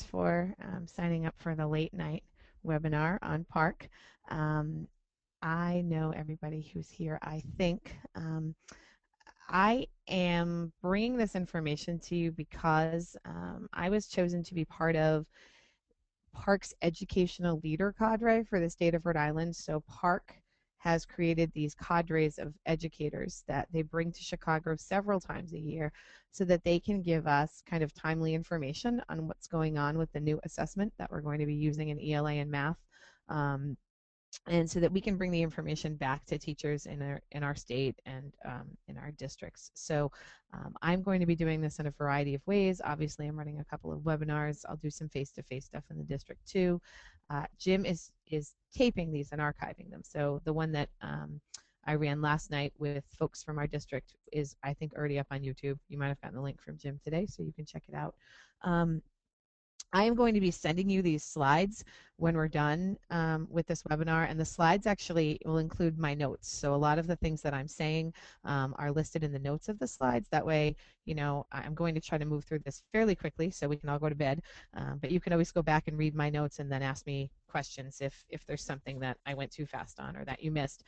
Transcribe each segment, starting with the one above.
for signing up for the late night webinar on PARCC. I know everybody who's here, I think. I am bringing this information to you because I was chosen to be part of PARCC's educational leader cadre for the state of Rhode Island. So PARCC has created these cadres of educators that they bring to Chicago several times a year so that they can give us kind of timely information on what's going on with the new assessment that we're going to be using in ELA and math. And so that we can bring the information back to teachers in our state and in our districts. So I'm going to be doing this in a variety of ways. Obviously, I'm running a couple of webinars. I'll do some face-to-face stuff in the district too. Jim is taping these and archiving them. So the one that I ran last night with folks from our district is, I think, already up on YouTube. You might have gotten the link from Jim today, so you can check it out. I am going to be sending you these slides when we're done with this webinar, and the slides actually will include my notes. So a lot of the things that I'm saying are listed in the notes of the slides. That way, you know, I'm going to try to move through this fairly quickly so we can all go to bed, but you can always go back and read my notes and then ask me questions if there's something that I went too fast on or that you missed.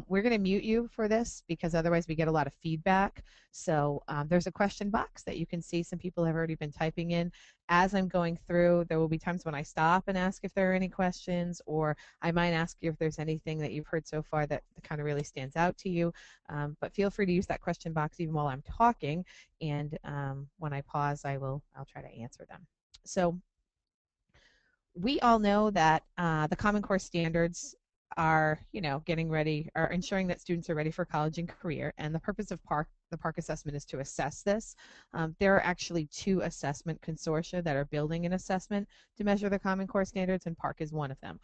We're going to mute you for this because otherwise we get a lot of feedback. So there's a question box that you can see. Some people have already been typing in. As I'm going through, there will be times when I stop and ask if there are any questions, or I might ask you if there's anything that you've heard so far that kind of really stands out to you. But feel free to use that question box even while I'm talking, and when I pause, I'll try to answer them. So we all know that the Common Core standards are, you know, getting ready, are ensuring that students are ready for college and career, and the purpose of the PARCC assessment is to assess this. There are actually 2 assessment consortia that are building an assessment to measure the Common Core standards, and PARCC is one of them.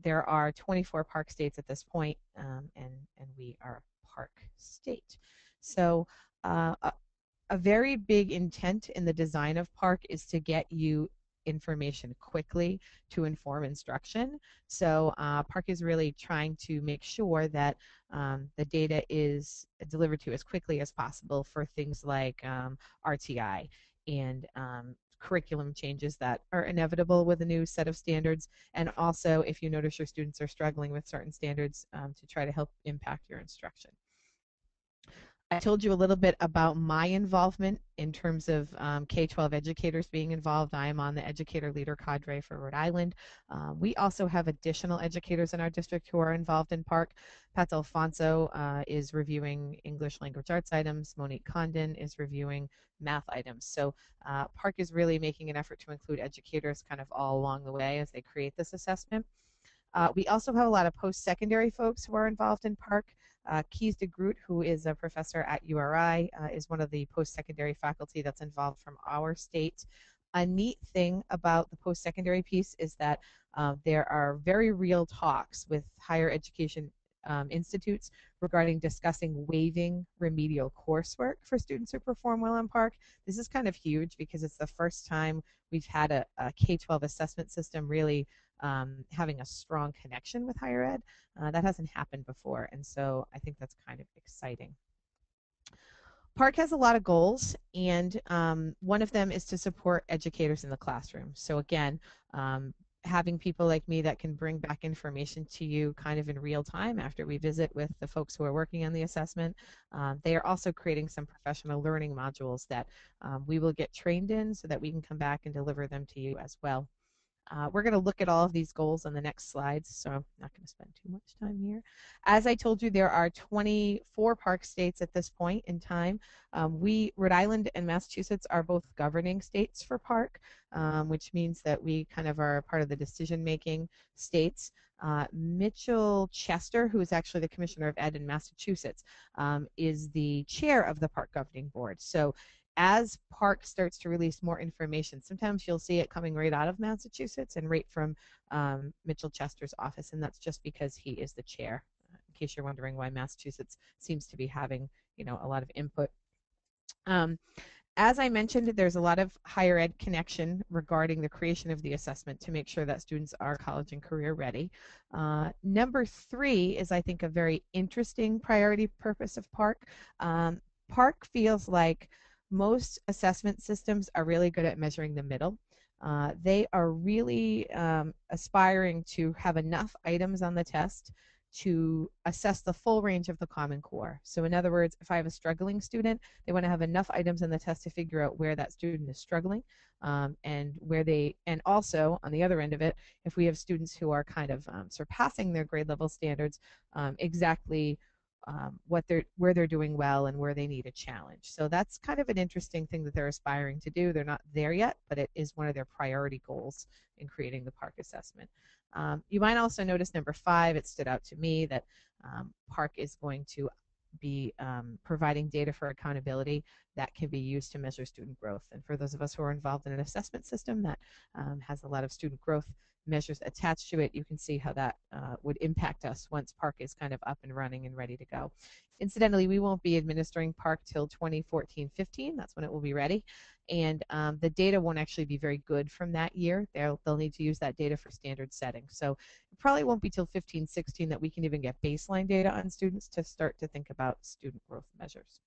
There are 24 PARCC states at this point, and we are a PARCC state. So a very big intent in the design of PARCC is to get you information quickly to inform instruction. So PARCC is really trying to make sure that the data is delivered to you as quickly as possible for things like RTI and curriculum changes that are inevitable with a new set of standards, and also if you notice your students are struggling with certain standards to try to help impact your instruction. I told you a little bit about my involvement in terms of K-12 educators being involved. I am on the educator leader cadre for Rhode Island. We also have additional educators in our district who are involved in PARCC. Pat Alfonso is reviewing English language arts items. Monique Condon is reviewing math items. So PARCC is really making an effort to include educators kind of all along the way as they create this assessment. We also have a lot of post-secondary folks who are involved in PARCC. Keys de Groot, who is a professor at URI, is one of the post-secondary faculty that's involved from our state. A neat thing about the post-secondary piece is that there are very real talks with higher education institutes regarding discussing waiving remedial coursework for students who perform well on PARCC. This is kind of huge because it's the first time we've had a K-12 assessment system really having a strong connection with higher ed. That hasn't happened before, and so I think that's kind of exciting. PARCC has a lot of goals, and one of them is to support educators in the classroom. So again, having people like me that can bring back information to you kind of in real time after we visit with the folks who are working on the assessment. They are also creating some professional learning modules that we will get trained in so that we can come back and deliver them to you as well. We're going to look at all of these goals on the next slides, so I'm not going to spend too much time here. As I told you, there are 24 PARCC states at this point in time. Rhode Island and Massachusetts are both governing states for PARCC, which means that we kind of are part of the decision-making states. Mitchell Chester, who is actually the Commissioner of Ed in Massachusetts, is the chair of the PARCC governing board. So as PARCC starts to release more information, sometimes you'll see it coming right out of Massachusetts and right from Mitchell Chester's office, and that's just because he is the chair, in case you're wondering why Massachusetts seems to be having, you know, a lot of input. As I mentioned, there's a lot of higher ed connection regarding the creation of the assessment to make sure that students are college and career ready. Number 3 is, I think, a very interesting priority purpose of PARCC. PARCC feels like most assessment systems are really good at measuring the middle. They are really aspiring to have enough items on the test to assess the full range of the Common Core. So in other words, if I have a struggling student, they want to have enough items on the test to figure out where that student is struggling, and where they, and also on the other end of it, if we have students who are kind of surpassing their grade level standards, exactly where they're doing well and where they need a challenge. So that's kind of an interesting thing that they're aspiring to do. They're not there yet, but it is one of their priority goals in creating the PARCC assessment. You might also notice number 5, it stood out to me that PARCC is going to be providing data for accountability that can be used to measure student growth. And for those of us who are involved in an assessment system that has a lot of student growth measures attached to it, you can see how that would impact us once PARCC is kind of up and running and ready to go. Incidentally, we won't be administering PARCC till 2014-15. That's when it will be ready. And the data won't actually be very good from that year. They'll need to use that data for standard settings. So it probably won't be till 15-16 that we can even get baseline data on students to start to think about student growth measures.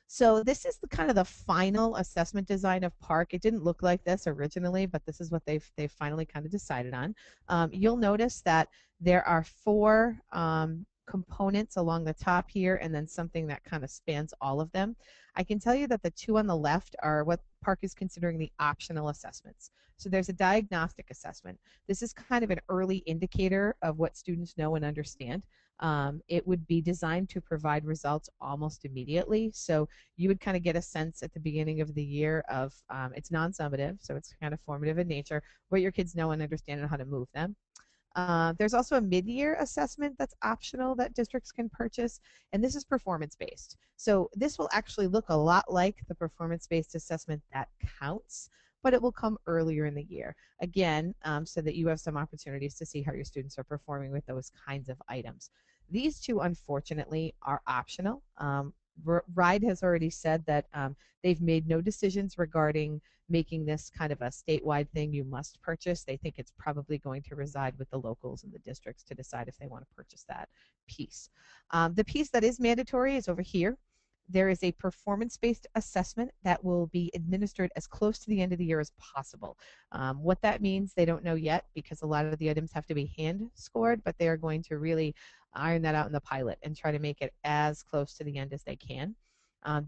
So this is the kind of the final assessment design of PARCC. It didn't look like this originally, but this is what they've finally kind of decided on. You'll notice that there are 4 components along the top here, and then something that kind of spans all of them. I can tell you that the 2 on the left are what PARCC is considering the optional assessments. So there's a diagnostic assessment. This is kind of an early indicator of what students know and understand. It would be designed to provide results almost immediately. So you would kind of get a sense at the beginning of the year of, it's non-summative, so it's kind of formative in nature, what your kids know and understand and how to move them. There's also a mid-year assessment that's optional that districts can purchase, and this is performance-based. So this will actually look a lot like the performance-based assessment that counts, but it will come earlier in the year. Again, so that you have some opportunities to see how your students are performing with those kinds of items. These 2, unfortunately, are optional. RIDE has already said that they've made no decisions regarding making this kind of a statewide thing you must purchase. They think it's probably going to reside with the locals and the districts to decide if they want to purchase that piece. The piece that is mandatory is over here. There is a performance-based assessment that will be administered as close to the end of the year as possible. What that means, they don't know yet because a lot of the items have to be hand scored, but they are going to really iron that out in the pilot and try to make it as close to the end as they can.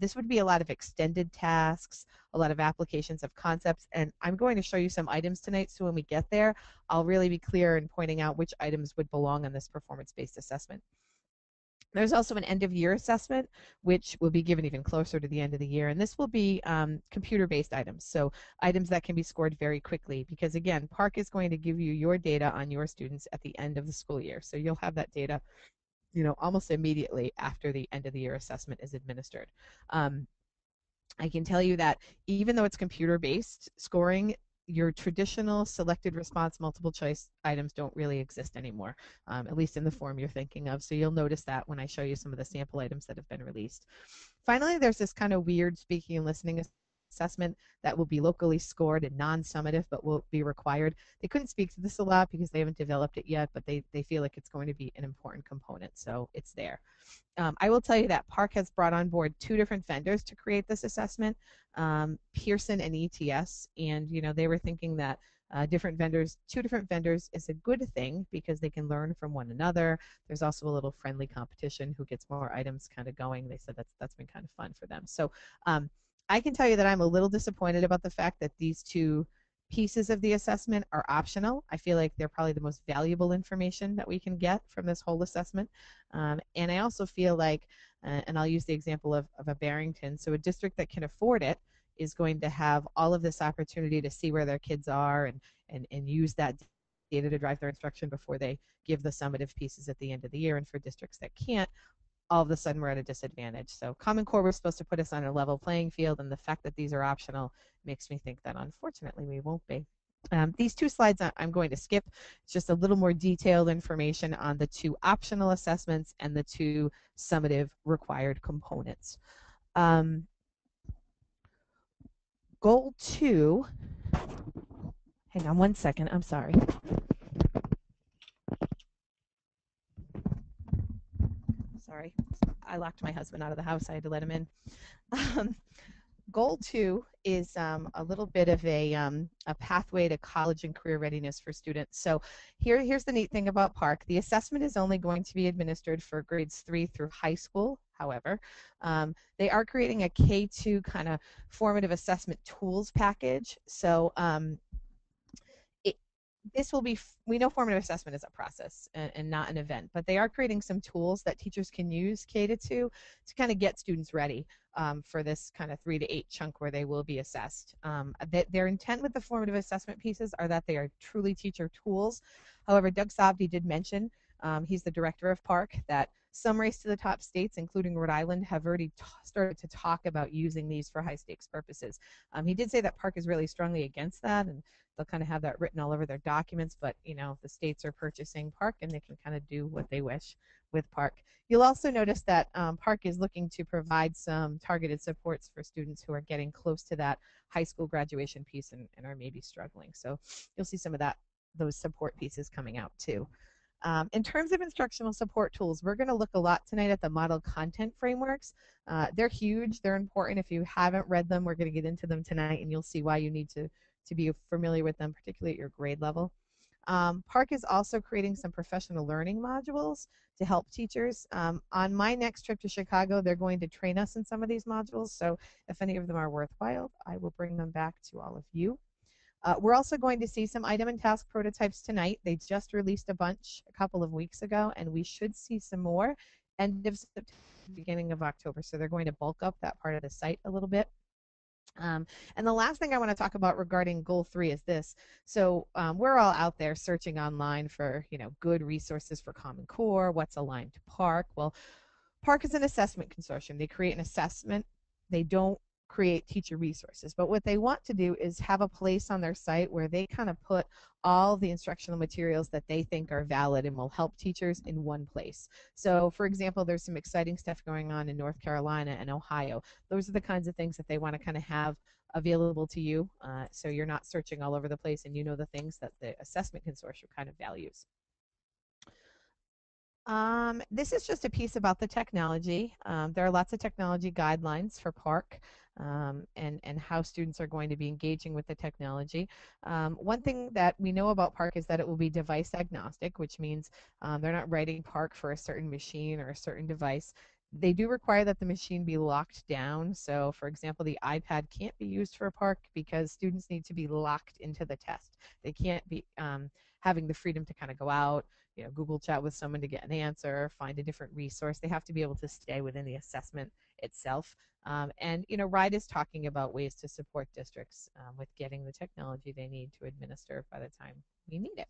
This would be a lot of extended tasks, a lot of applications of concepts, and I'm going to show you some items tonight, so when we get there, I'll really be clear in pointing out which items would belong on this performance-based assessment. There's also an end-of-year assessment, which will be given even closer to the end of the year, and this will be computer-based items, so items that can be scored very quickly, because again, PARCC is going to give you your data on your students at the end of the school year, so you'll have that data, you know, almost immediately after the end of the year assessment is administered. I can tell you that even though it's computer-based scoring, your traditional selected response multiple choice items don't really exist anymore, at least in the form you're thinking of. So you'll notice that when I show you some of the sample items that have been released. Finally, there's this kind of weird speaking and listening assessment that will be locally scored and non-summative but will be required. They couldn't speak to this a lot because they haven't developed it yet, but they feel like it's going to be an important component, so it's there. I will tell you that PARCC has brought on board 2 different vendors to create this assessment, Pearson and ETS, and you know they were thinking that 2 different vendors is a good thing because they can learn from one another. There's also a little friendly competition who gets more items kind of going. They said that's been kind of fun for them. So I can tell you that I'm a little disappointed about the fact that these 2 pieces of the assessment are optional. I feel like they're probably the most valuable information that we can get from this whole assessment. And I also feel like, and I'll use the example of a Barrington, so a district that can afford it is going to have all of this opportunity to see where their kids are and use that data to drive their instruction before they give the summative pieces at the end of the year. And for districts that can't, all of a sudden we're at a disadvantage. So Common Core was supposed to put us on a level playing field, and the fact that these are optional makes me think that unfortunately we won't be. These 2 slides I'm going to skip. It's just a little more detailed information on the 2 optional assessments and the 2 summative required components. Goal 2, hang on one second, I'm sorry. Sorry, I locked my husband out of the house. I had to let him in. Goal 2 is a little bit of a pathway to college and career readiness for students. So here's the neat thing about PARCC. The assessment is only going to be administered for grades 3 through high school. However, they are creating a K2 kind of formative assessment tools package. So it, this will be, we know formative assessment is a process and not an event, but they are creating some tools that teachers can use K-2 to kind of get students ready for this kind of 3 to 8 chunk where they will be assessed. Their intent with the formative assessment pieces are that they are truly teacher tools. However, Doug Savdi did mention, he's the director of PARCC, that some race to the top states, including Rhode Island, have already started to talk about using these for high stakes purposes. He did say that PARCC is really strongly against that, and they'll kind of have that written all over their documents, but you know, the states are purchasing PARCC and they can kind of do what they wish with PARCC. You'll also notice that PARCC is looking to provide some targeted supports for students who are getting close to that high school graduation piece and are maybe struggling. So you'll see some of those support pieces coming out too. In terms of instructional support tools, we're going to look a lot tonight at the model content frameworks. They're huge. They're important. If you haven't read them, we're going to get into them tonight, and you'll see why you need to be familiar with them, particularly at your grade level. PARCC is also creating some professional learning modules to help teachers. On my next trip to Chicago, they're going to train us in some of these modules, so if any of them are worthwhile, I will bring them back to all of you. We're also going to see some item and task prototypes tonight. They just released a bunch a couple of weeks ago, and we should see some more end of September, beginning of October. So they're going to bulk up that part of the site a little bit. And the last thing I want to talk about regarding goal 3 is this. So we're all out there searching online for, you know, good resources for Common Core, what's aligned to PARCC. Well, PARCC is an assessment consortium. They create an assessment. They don't create teacher resources. But what they want to do is have a place on their site where they kind of put all the instructional materials that they think are valid and will help teachers in one place. So, for example, there's some exciting stuff going on in North Carolina and Ohio. Those are the kinds of things that they want to kind of have available to you, so you're not searching all over the place and you know the things that the assessment consortium kind of values. This is just a piece about the technology. There are lots of technology guidelines for PARCC, and how students are going to be engaging with the technology. One thing that we know about PARCC is that it will be device agnostic, which means they're not writing PARCC for a certain machine or a certain device. They do require that the machine be locked down. So, for example, the iPad can't be used for PARCC because students need to be locked into the test. They can't be having the freedom to kind of go out, you know, Google chat with someone to get an answer, find a different resource. They have to be able to stay within the assessment itself. And, you know, RIDE is talking about ways to support districts with getting the technology they need to administer by the time we need it.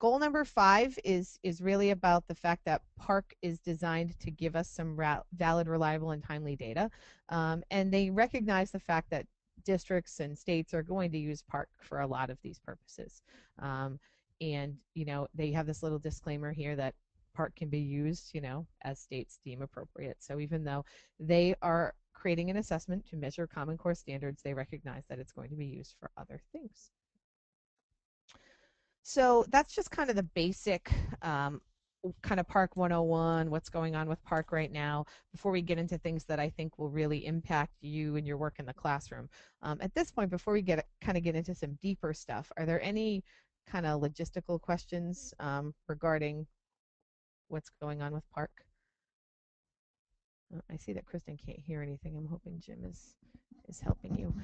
Goal number 5 is really about the fact that PARCC is designed to give us some valid, reliable, and timely data. And they recognize the fact that districts and states are going to use PARCC for a lot of these purposes. And, you know, they have this little disclaimer here that PARCC can be used, you know, as states deem appropriate. So even though they are creating an assessment to measure Common Core standards, they recognize that it's going to be used for other things. So that's just kind of the basic kind of PARCC 101, what's going on with PARCC right now, before we get into things that I think will really impact you and your work in the classroom. At this point, before we get into some deeper stuff, are there any kind of logistical questions regarding what's going on with PARCC? I see that Kristen can't hear anything. I'm hoping Jim is helping you.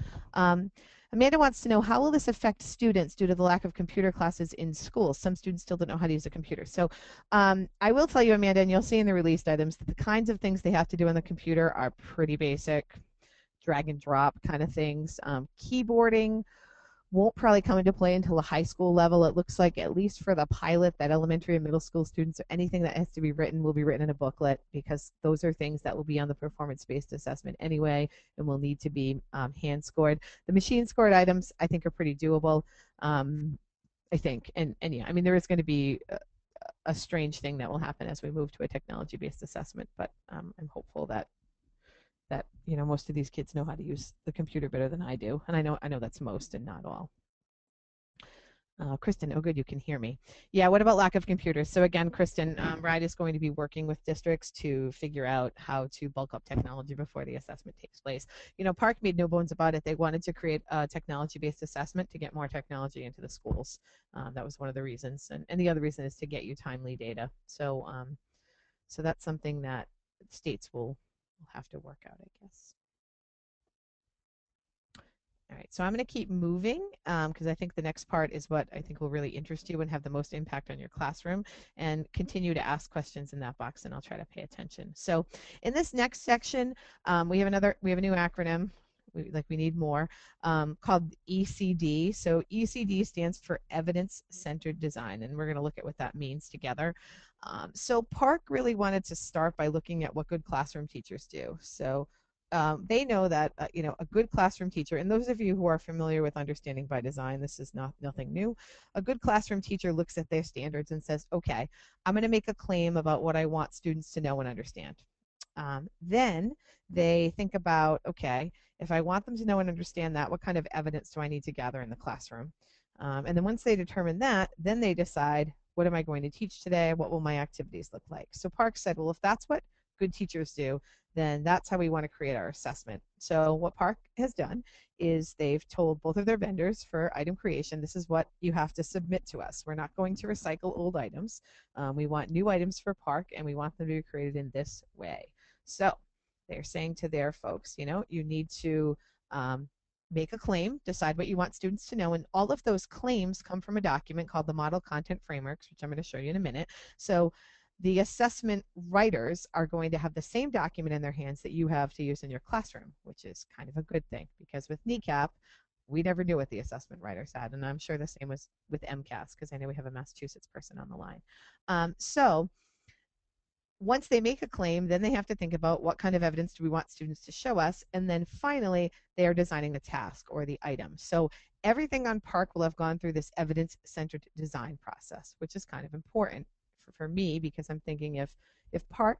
Amanda wants to know, how will this affect students due to the lack of computer classes in schools? Some students still don't know how to use a computer. So I will tell you, Amanda, and you'll see in the released items, that the kinds of things they have to do on the computer are pretty basic, drag and drop kind of things. Keyboarding won't probably come into play until the high school level. It looks like, at least for the pilot, that elementary and middle school students, anything that has to be written will be written in a booklet, because those are things that will be on the performance-based assessment anyway and will need to be hand scored. The machine scored items I think are pretty doable, I think. And yeah, I mean, there is going to be a strange thing that will happen as we move to a technology-based assessment, but I'm hopeful that you know, most of these kids know how to use the computer better than I do, and I know that's most and not all. Kristen, oh good, you can hear me. Yeah, what about lack of computers? So again, Kristen, RIDE is going to be working with districts to figure out how to bulk up technology before the assessment takes place. You know, PARCC made no bones about it. They wanted to create a technology-based assessment to get more technology into the schools. That was one of the reasons. And the other reason is to get you timely data. So that's something that states will have to work out, I guess. All right, so I'm going to keep moving because I think the next part is what I think will really interest you and have the most impact on your classroom, and continue to ask questions in that box, and I'll try to pay attention. So in this next section, we have a new acronym. We need more, called ECD. So ECD stands for Evidence-Centered Design, and we're going to look at what that means together. So PARCC really wanted to start by looking at what good classroom teachers do. So they know that a good classroom teacher, and those of you who are familiar with understanding by design, this is nothing new. A good classroom teacher looks at their standards and says, okay, I'm going to make a claim about what I want students to know and understand. Then they think about, okay, if I want them to know and understand that, what kind of evidence do I need to gather in the classroom? And then once they determine that, then they decide, what am I going to teach today? What will my activities look like? So PARCC said, well, if that's what good teachers do, then that's how we want to create our assessment. So what PARCC has done is they've told both of their vendors for item creation, this is what you have to submit to us. We're not going to recycle old items. We want new items for PARCC, and we want them to be created in this way. So they're saying to their folks, you need to make a claim, decide what you want students to know, and all of those claims come from a document called the Model Content Frameworks, which I'm going to show you in a minute. So the assessment writers are going to have the same document in their hands that you have to use in your classroom, which is kind of a good thing, because with NECAP, we never knew what the assessment writers had, and I'm sure the same was with MCAS, because I know we have a Massachusetts person on the line. So once they make a claim, then they have to think about what kind of evidence do we want students to show us, and then finally they are designing the task or the item. So everything on PARCC will have gone through this evidence-centered design process, which is kind of important for me, because I'm thinking if PARCC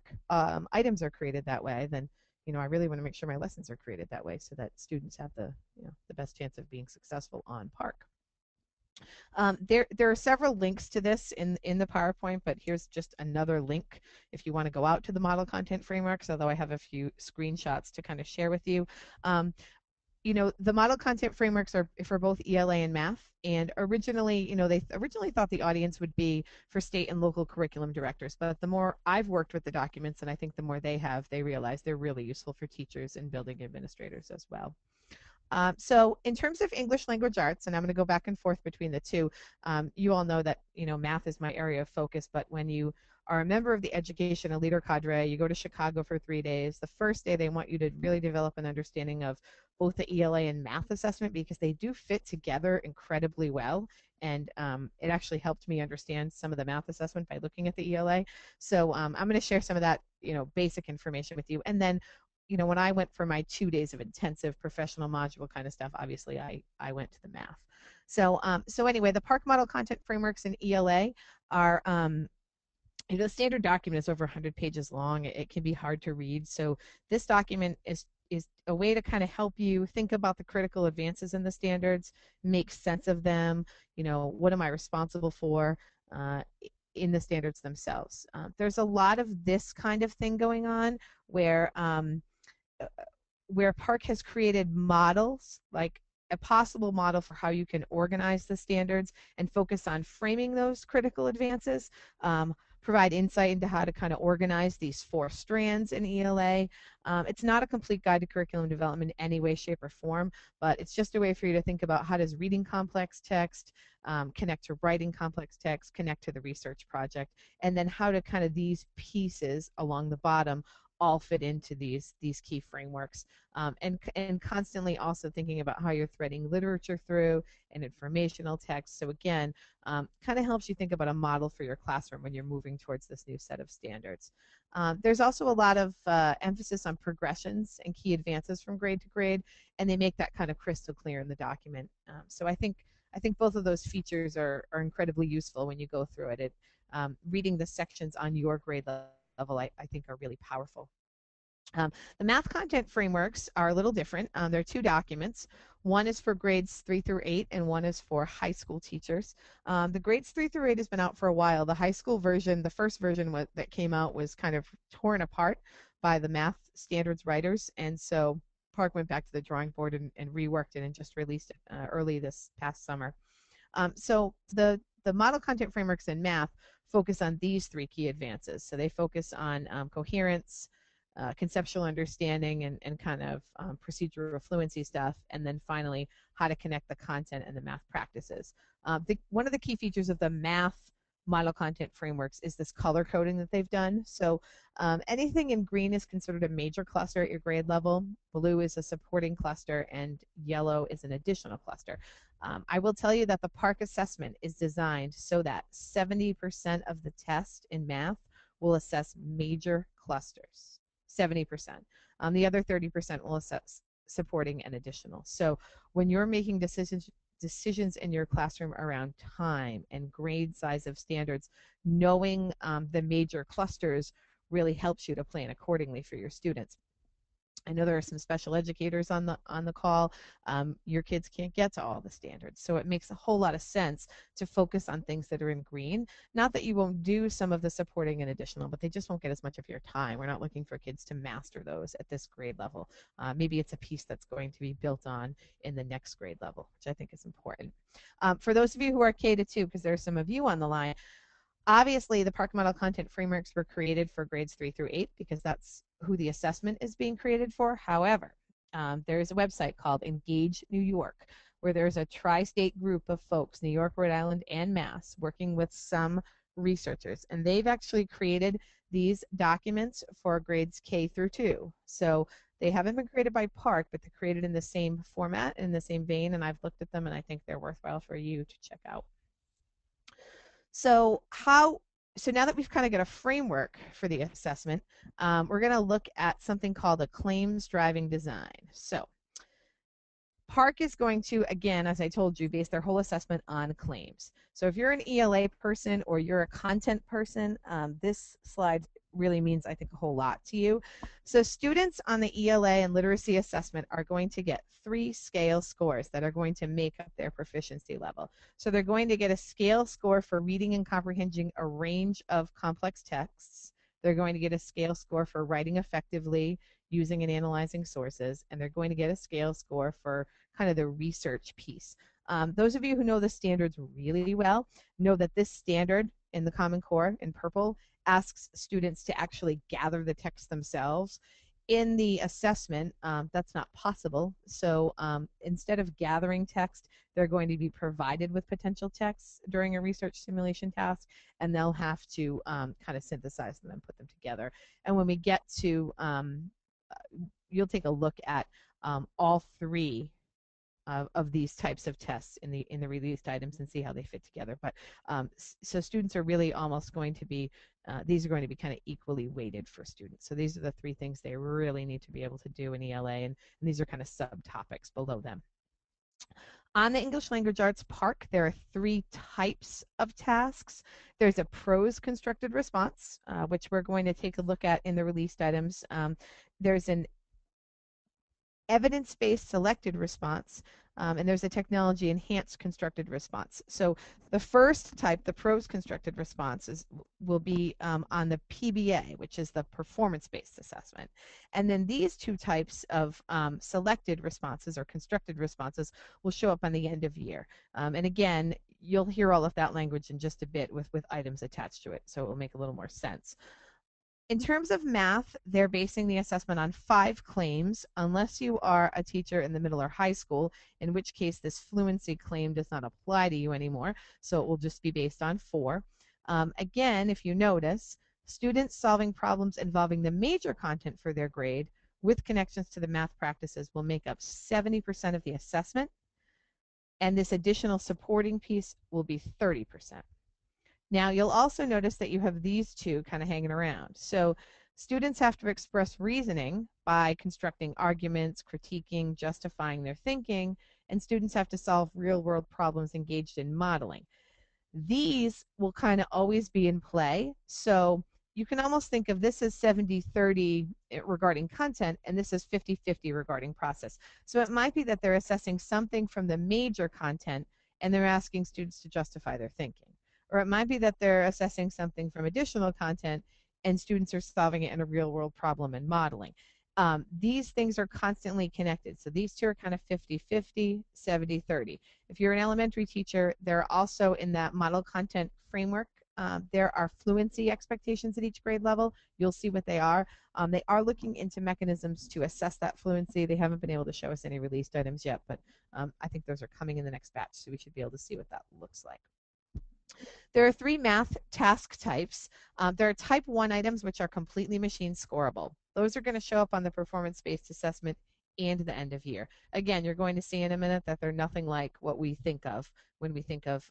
items are created that way, then I really want to make sure my lessons are created that way so that students have the best chance of being successful on PARCC. There are several links to this in the PowerPoint, but here's just another link if you want to go out to the Model Content Frameworks, although I have a few screenshots to kind of share with you. The Model Content Frameworks are for both ELA and math, and originally, they originally thought the audience would be for state and local curriculum directors, but the more I've worked with the documents, and I think the more they realize they're really useful for teachers and building administrators as well. So in terms of English language arts, and I'm going to go back and forth between the two, you all know that math is my area of focus, but when you are a member of the Education and Leader Cadre, you go to Chicago for 3 days. The first day they want you to really develop an understanding of both the ELA and math assessment, because they do fit together incredibly well, and it actually helped me understand some of the math assessment by looking at the ELA. So I'm going to share some of that basic information with you, and then when I went for my 2 days of intensive professional module kind of stuff, obviously I went to the math. So anyway, the PARCC Model Content Frameworks and ELA are the standard document is over 100 pages long. It can be hard to read. So this document is a way to kind of help you think about the critical advances in the standards, make sense of them. What am I responsible for in the standards themselves? There's a lot of this kind of thing going on where PARCC has created models, like a possible model for how you can organize the standards and focus on framing those critical advances, provide insight into how to kind of organize these 4 strands in ELA. It's not a complete guide to curriculum development in any way, shape, or form, but it's just a way for you to think about how does reading complex text connect to writing complex text, connect to the research project, and then how to kind of these pieces along the bottom all fit into these key frameworks, and constantly also thinking about how you're threading literature through and informational text. So again, kind of helps you think about a model for your classroom when you're moving towards this new set of standards. There's also a lot of emphasis on progressions and key advances from grade to grade, and they make that kind of crystal clear in the document. So I think both of those features are incredibly useful when you go through it. Reading the sections on your grade level, I think, are really powerful. The math content frameworks are a little different. They're two documents. One is for grades 3 through 8, and one is for high school teachers. The grades 3 through 8 has been out for a while. The high school version, the first version that came out, was kind of torn apart by the math standards writers, and so PARCC went back to the drawing board and reworked it and just released it early this past summer. So the model content frameworks in math focus on these three key advances. So they focus on coherence, conceptual understanding, and kind of procedural fluency stuff, and then finally how to connect the content and the math practices. One of the key features of the math model content frameworks is this color coding that they've done. So anything in green is considered a major cluster at your grade level, blue is a supporting cluster, and yellow is an additional cluster. I will tell you that the PARCC assessment is designed so that 70% of the test in math will assess major clusters. 70%. The other 30% will assess supporting and additional. So when you're making decisions in your classroom around time and grade size of standards, knowing the major clusters really helps you to plan accordingly for your students. I know there are some special educators on the call. Your kids can't get to all the standards, so it makes a whole lot of sense to focus on things that are in green. Not that you won't do some of the supporting and additional, but they just won't get as much of your time. We're not looking for kids to master those at this grade level. Maybe it's a piece that's going to be built on in the next grade level, which I think is important. For those of you who are K-2, because there are some of you on the line, obviously, the PARCC model content frameworks were created for grades 3 through 8 because that's who the assessment is being created for. However, there is a website called Engage New York, where there's a tri-state group of folks, New York, Rhode Island, and Mass, working with some researchers. And they've actually created these documents for grades K through 2. So they haven't been created by PARCC, but they're created in the same format, in the same vein, and I've looked at them, and I think they're worthwhile for you to check out. So now that we've kind of got a framework for the assessment, we're going to look at something called a claims driving design. So PARCC is going to, again, as I told you, base their whole assessment on claims. So if you're an ELA person or you're a content person, this slide really means, I think, a whole lot to you. So students on the ELA and literacy assessment are going to get 3 scale scores that are going to make up their proficiency level. So they're going to get a scale score for reading and comprehending a range of complex texts. They're going to get a scale score for writing effectively, using and analyzing sources, and they're going to get a scale score for kind of the research piece. Those of you who know the standards really well know that this standard in the Common Core in purple asks students to actually gather the text themselves. In the assessment, that's not possible. So instead of gathering text, they're going to be provided with potential texts during a research simulation task, and they'll have to kind of synthesize them and put them together. And when we get to, you'll take a look at all 3 of these types of tests in the released items and see how they fit together. But so students are really almost going to be, these are going to be kind of equally weighted for students. So these are the 3 things they really need to be able to do in ELA, and these are kind of subtopics below them. On the English Language Arts PARCC, there are 3 types of tasks. There's a prose constructed response, which we're going to take a look at in the released items. There's an evidence-based selected response, and there's a technology enhanced constructed response. So the first type, the prose constructed responses, will be on the PBA, which is the performance-based assessment. And then these 2 types of selected responses or constructed responses will show up on the end of year. And again, you'll hear all of that language in just a bit with items attached to it, so it will make a little more sense. In terms of math, they're basing the assessment on 5 claims, unless you are a teacher in the middle or high school, in which case this fluency claim does not apply to you anymore, so it will just be based on 4. Again, if you notice, students solving problems involving the major content for their grade with connections to the math practices will make up 70% of the assessment, and this additional supporting piece will be 30%. Now, you'll also notice that you have these 2 kind of hanging around. So students have to express reasoning by constructing arguments, critiquing, justifying their thinking, and students have to solve real-world problems engaged in modeling. These will kind of always be in play. So you can almost think of this as 70-30 regarding content, and this is 50-50 regarding process. So it might be that they're assessing something from the major content, and they're asking students to justify their thinking. Or it might be that they're assessing something from additional content, and students are solving it in a real-world problem and modeling. These things are constantly connected. So these two are kind of 50-50, 70-30. If you're an elementary teacher, they're also in that model content framework. There are fluency expectations at each grade level. You'll see what they are. They are looking into mechanisms to assess that fluency. They haven't been able to show us any released items yet, but I think those are coming in the next batch, so we should be able to see what that looks like. There are 3 math task types. There are type 1 items, which are completely machine scoreable. Those are going to show up on the performance-based assessment and the end of year. Again, you're going to see in a minute that they're nothing like what we think of when we think of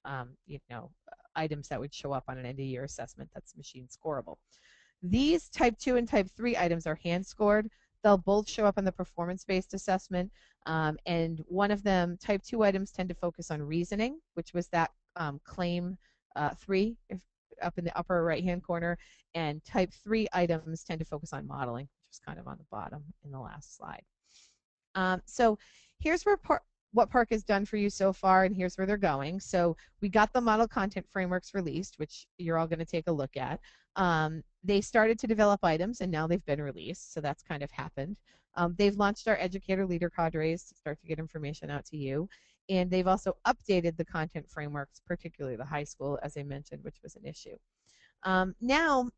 items that would show up on an end of year assessment that's machine scoreable. These type 2 and type 3 items are hand scored. They'll both show up on the performance-based assessment. And one of them, type 2 items, tend to focus on reasoning, which was that claim 3 up in the upper right-hand corner. And type 3 items tend to focus on modeling, which is kind of on the bottom in the last slide. So here's where what PARCC has done for you so far, and here's where they're going. So we got the model content frameworks released, which you're all going to take a look at. They started to develop items, and now they've been released, so that's kind of happened. They've launched our educator leader cadres to start to get information out to you, and they've also updated the content frameworks, particularly the high school, as I mentioned, which was an issue. Now,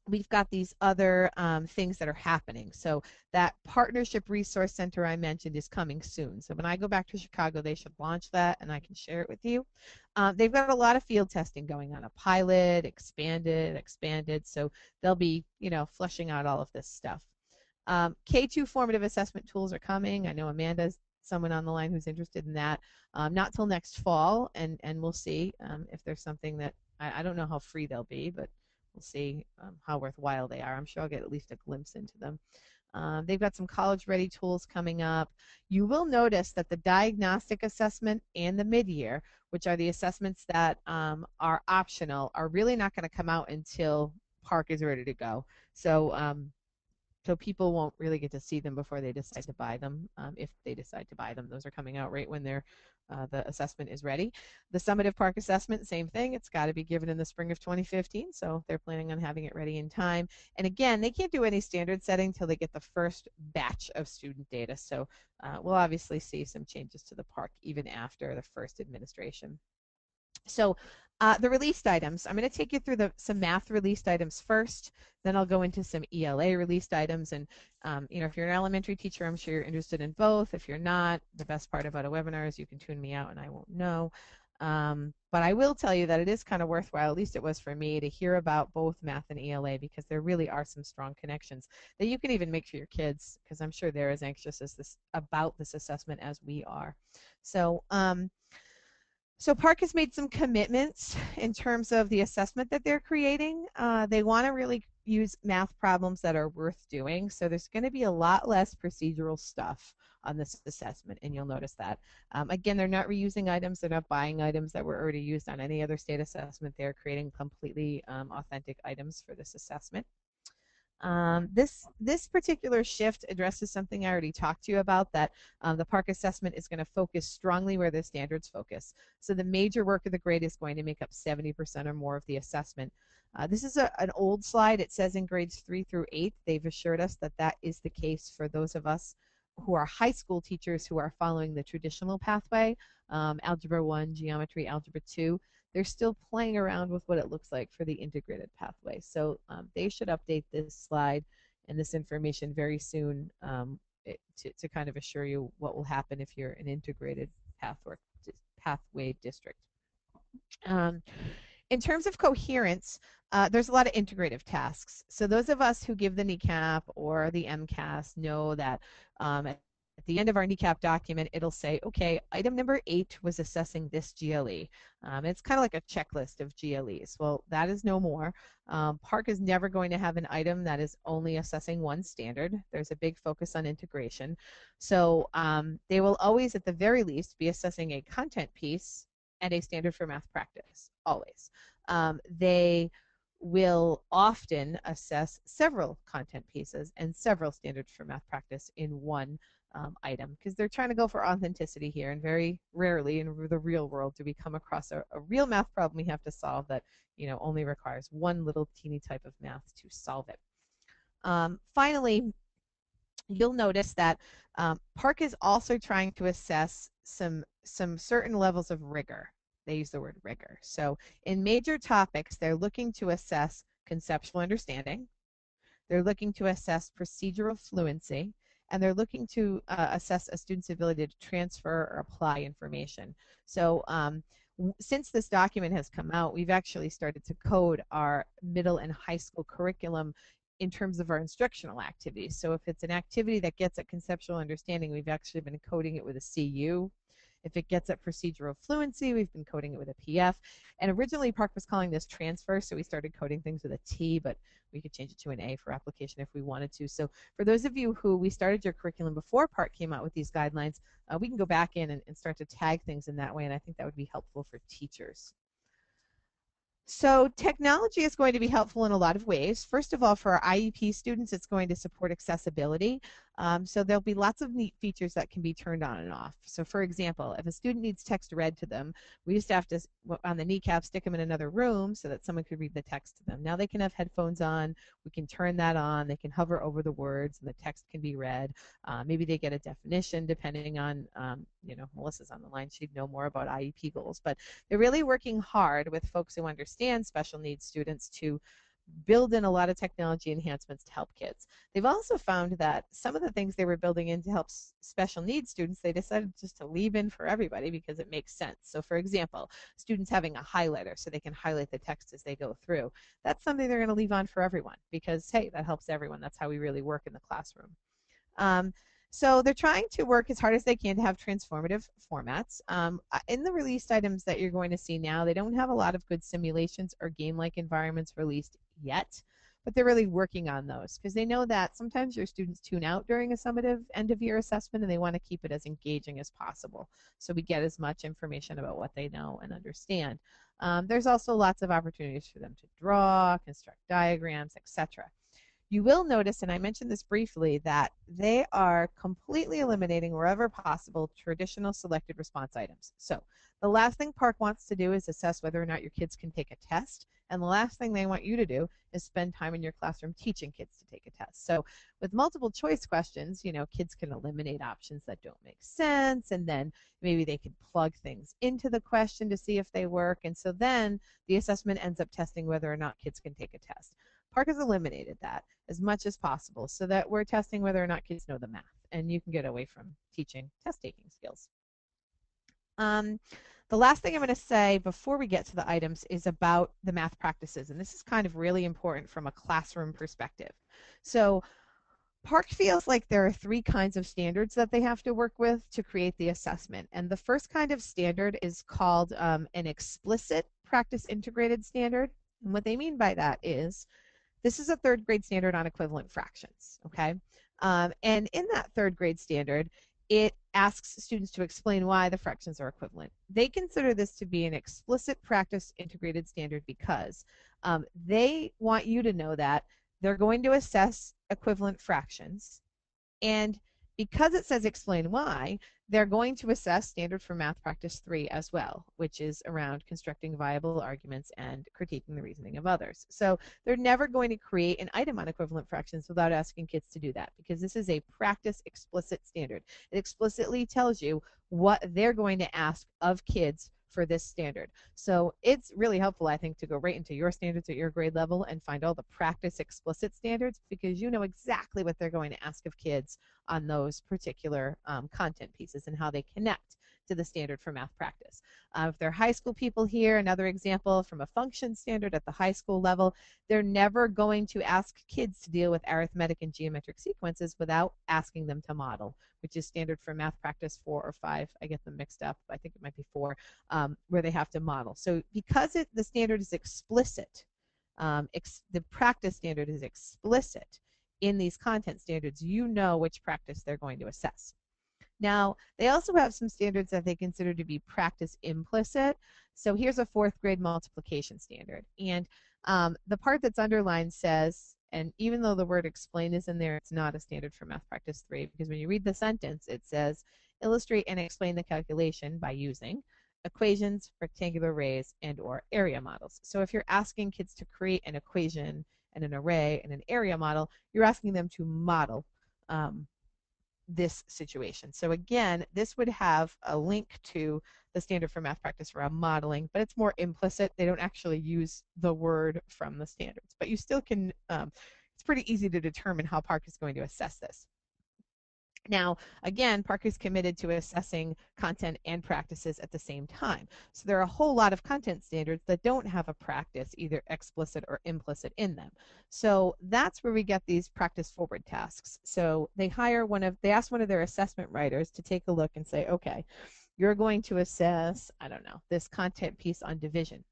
we've got these other things that are happening. So that partnership resource center I mentioned is coming soon. So when I go back to Chicago, they should launch that, and I can share it with you. They've got a lot of field testing going on, a pilot, expanded. So they'll be, fleshing out all of this stuff. K2 formative assessment tools are coming. I know Amanda's someone on the line who's interested in that. Not till next fall, and we'll see if there's something that, I don't know how free they'll be, but we'll see how worthwhile they are. I'm sure I'll get at least a glimpse into them. They've got some college-ready tools coming up. You will notice that the diagnostic assessment and the mid-year, which are the assessments that are optional, are really not going to come out until PARCC is ready to go. So people won't really get to see them before they decide to buy them, if they decide to buy them. Those are coming out right when the assessment is ready. The Summative PARCC assessment, same thing. It's got to be given in the spring of 2015, so they're planning on having it ready in time. And again, they can't do any standard setting until they get the first batch of student data. So we'll obviously see some changes to the PARCC even after the first administration. So the released items, I'm going to take you through some math released items first, then I'll go into some ELA released items. And if you're an elementary teacher, I'm sure you're interested in both. If you're not, the best part about a webinar is you can tune me out and I won't know. But I will tell you that it is kind of worthwhile, at least it was for me, to hear about both math and ELA, because there really are some strong connections that you can even make for your kids, because I'm sure they're as anxious about this assessment as we are. So PARCC has made some commitments in terms of the assessment that they're creating. They want to really use math problems that are worth doing. So there's going to be a lot less procedural stuff on this assessment, and you'll notice that. Again, they're not reusing items. They're not buying items that were already used on any other state assessment. They're creating completely authentic items for this assessment. This particular shift addresses something I already talked to you about, that the PARCC assessment is going to focus strongly where the standards focus. So the major work of the grade is going to make up 70% or more of the assessment. This is an old slide. It says in grades 3 through 8. They've assured us that that is the case for those of us who are high school teachers who are following the traditional pathway, Algebra 1, Geometry, Algebra 2. They're still playing around with what it looks like for the integrated pathway. So they should update this slide and this information very soon to kind of assure you what will happen if you're an integrated pathway district. In terms of coherence, there's a lot of integrative tasks. So those of us who give the NECAP or the MCAS know that at the end of our NECAP document, it'll say, okay, item number 8 was assessing this GLE. It's kind of like a checklist of GLEs. Well, that is no more. PARCC is never going to have an item that is only assessing one standard. There's a big focus on integration. So they will always, at the very least, be assessing a content piece and a standard for math practice, always. They will often assess several content pieces and several standards for math practice in one item, because they're trying to go for authenticity here, and very rarely in the real world do we come across a real math problem we have to solve that only requires one little teeny type of math to solve it. Finally, you'll notice that PARCC is also trying to assess some certain levels of rigor. They use the word rigor. So in major topics, they're looking to assess conceptual understanding, they're looking to assess procedural fluency, and they're looking to assess a student's ability to transfer or apply information. So since this document has come out, we've actually started to code our middle and high school curriculum in terms of our instructional activities. So if it's an activity that gets at conceptual understanding, we've actually been coding it with a CU. If it gets at procedural fluency, we've been coding it with a PF. And originally PARCC was calling this transfer, so we started coding things with a T, but we could change it to an A for application if we wanted to. So for those of you who we started your curriculum before PARCC came out with these guidelines, we can go back in and start to tag things in that way, and I think that would be helpful for teachers. So technology is going to be helpful in a lot of ways. First of all, for our IEP students, it's going to support accessibility. So there'll be lots of neat features that can be turned on and off. So for example, if a student needs text read to them, we used to have to, on the kneecap, stick them in another room so that someone could read the text to them. Now they can have headphones on. We can turn that on. They can hover over the words and the text can be read. Maybe they get a definition depending on, Melissa's on the line. She'd know more about IEP goals. But they're really working hard with folks who understand special needs students to build in a lot of technology enhancements to help kids. They've also found that some of the things they were building in to help special needs students, they decided just to leave in for everybody because it makes sense. So for example, students having a highlighter so they can highlight the text as they go through. That's something they're going to leave on for everyone because, hey, that helps everyone. That's how we really work in the classroom. So they're trying to work as hard as they can to have transformative formats. In the released items that you're going to see now, they don't have a lot of good simulations or game-like environments released yet, but they're really working on those because they know that sometimes your students tune out during a summative end-of-year assessment and they want to keep it as engaging as possible so we get as much information about what they know and understand. There's also lots of opportunities for them to draw, construct diagrams, etc. You will notice, and I mentioned this briefly, that they are completely eliminating, wherever possible, traditional selected response items. So the last thing PARCC wants to do is assess whether or not your kids can take a test, and the last thing they want you to do is spend time in your classroom teaching kids to take a test. So with multiple choice questions, kids can eliminate options that don't make sense, and then maybe they can plug things into the question to see if they work, and so then the assessment ends up testing whether or not kids can take a test. PARCC has eliminated that as much as possible so that we're testing whether or not kids know the math, and you can get away from teaching test-taking skills. The last thing I'm going to say before we get to the items is about the math practices, and this is kind of really important from a classroom perspective. So PARCC feels like there are three kinds of standards that they have to work with to create the assessment, and the first kind of standard is called an explicit practice integrated standard, and what they mean by that is this is a third grade standard on equivalent fractions, okay? And in that third grade standard, it asks students to explain why the fractions are equivalent. They consider this to be an explicit practice integrated standard because they want you to know that they're going to assess equivalent fractions, and because it says explain why, they're going to assess standard for math practice 3 as well, which is around constructing viable arguments and critiquing the reasoning of others. So they're never going to create an item on equivalent fractions without asking kids to do that, because this is a practice explicit standard. It explicitly tells you what they're going to ask of kids for this standard. So it's really helpful, I think, to go right into your standards at your grade level and find all the practice explicit standards, because you know exactly what they're going to ask of kids on those particular content pieces and how they connect to the standard for math practice. If they're high school people here, another example from a function standard at the high school level, they're never going to ask kids to deal with arithmetic and geometric sequences without asking them to model, which is standard for math practice 4 or 5. I get them mixed up. I think it might be 4, where they have to model. So because the standard is explicit, the practice standard is explicit in these content standards, you know which practice they're going to assess. Now, they also have some standards that they consider to be practice implicit. So here's a 4th grade multiplication standard. And The part that's underlined says, and even though the word explain is in there, it's not a standard for math practice 3, because when you read the sentence, it says illustrate and explain the calculation by using equations, rectangular arrays, and or area models. So if you're asking kids to create an equation and an array and an area model, you're asking them to model this situation. So again, this would have a link to the standard for math practice around modeling, but it's more implicit. They don't actually use the word from the standards, but you still can, it's pretty easy to determine how PARCC is going to assess this. Now, again, PARCC is committed to assessing content and practices at the same time. So there are a whole lot of content standards that don't have a practice, either explicit or implicit in them. So that's where we get these practice forward tasks. So they ask one of their assessment writers to take a look and say, okay, you're going to assess, I don't know, this content piece on division.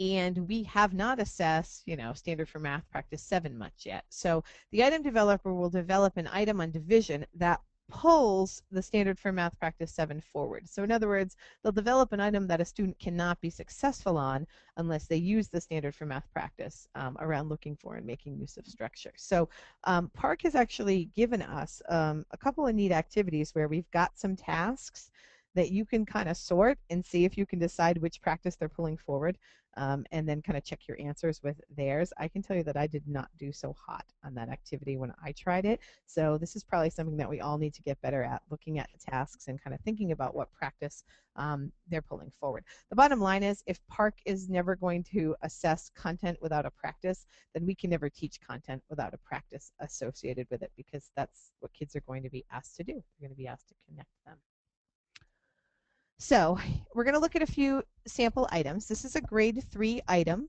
And we have not assessed, standard for math practice 7 much yet. So the item developer will develop an item on division that pulls the standard for math practice 7 forward. So in other words, they'll develop an item that a student cannot be successful on unless they use the standard for math practice around looking for and making use of structure. So PARCC has actually given us a couple of neat activities where we've got some tasks that you can kind of sort and see if you can decide which practice they're pulling forward, and then kind of check your answers with theirs. I can tell you that I did not do so hot on that activity when I tried it. So this is probably something that we all need to get better at, looking at the tasks and kind of thinking about what practice they're pulling forward. The bottom line is, if PARCC is never going to assess content without a practice, then we can never teach content without a practice associated with it, because that's what kids are going to be asked to do. They're going to be asked to connect them. So we're going to look at a few sample items. This is a grade 3 item.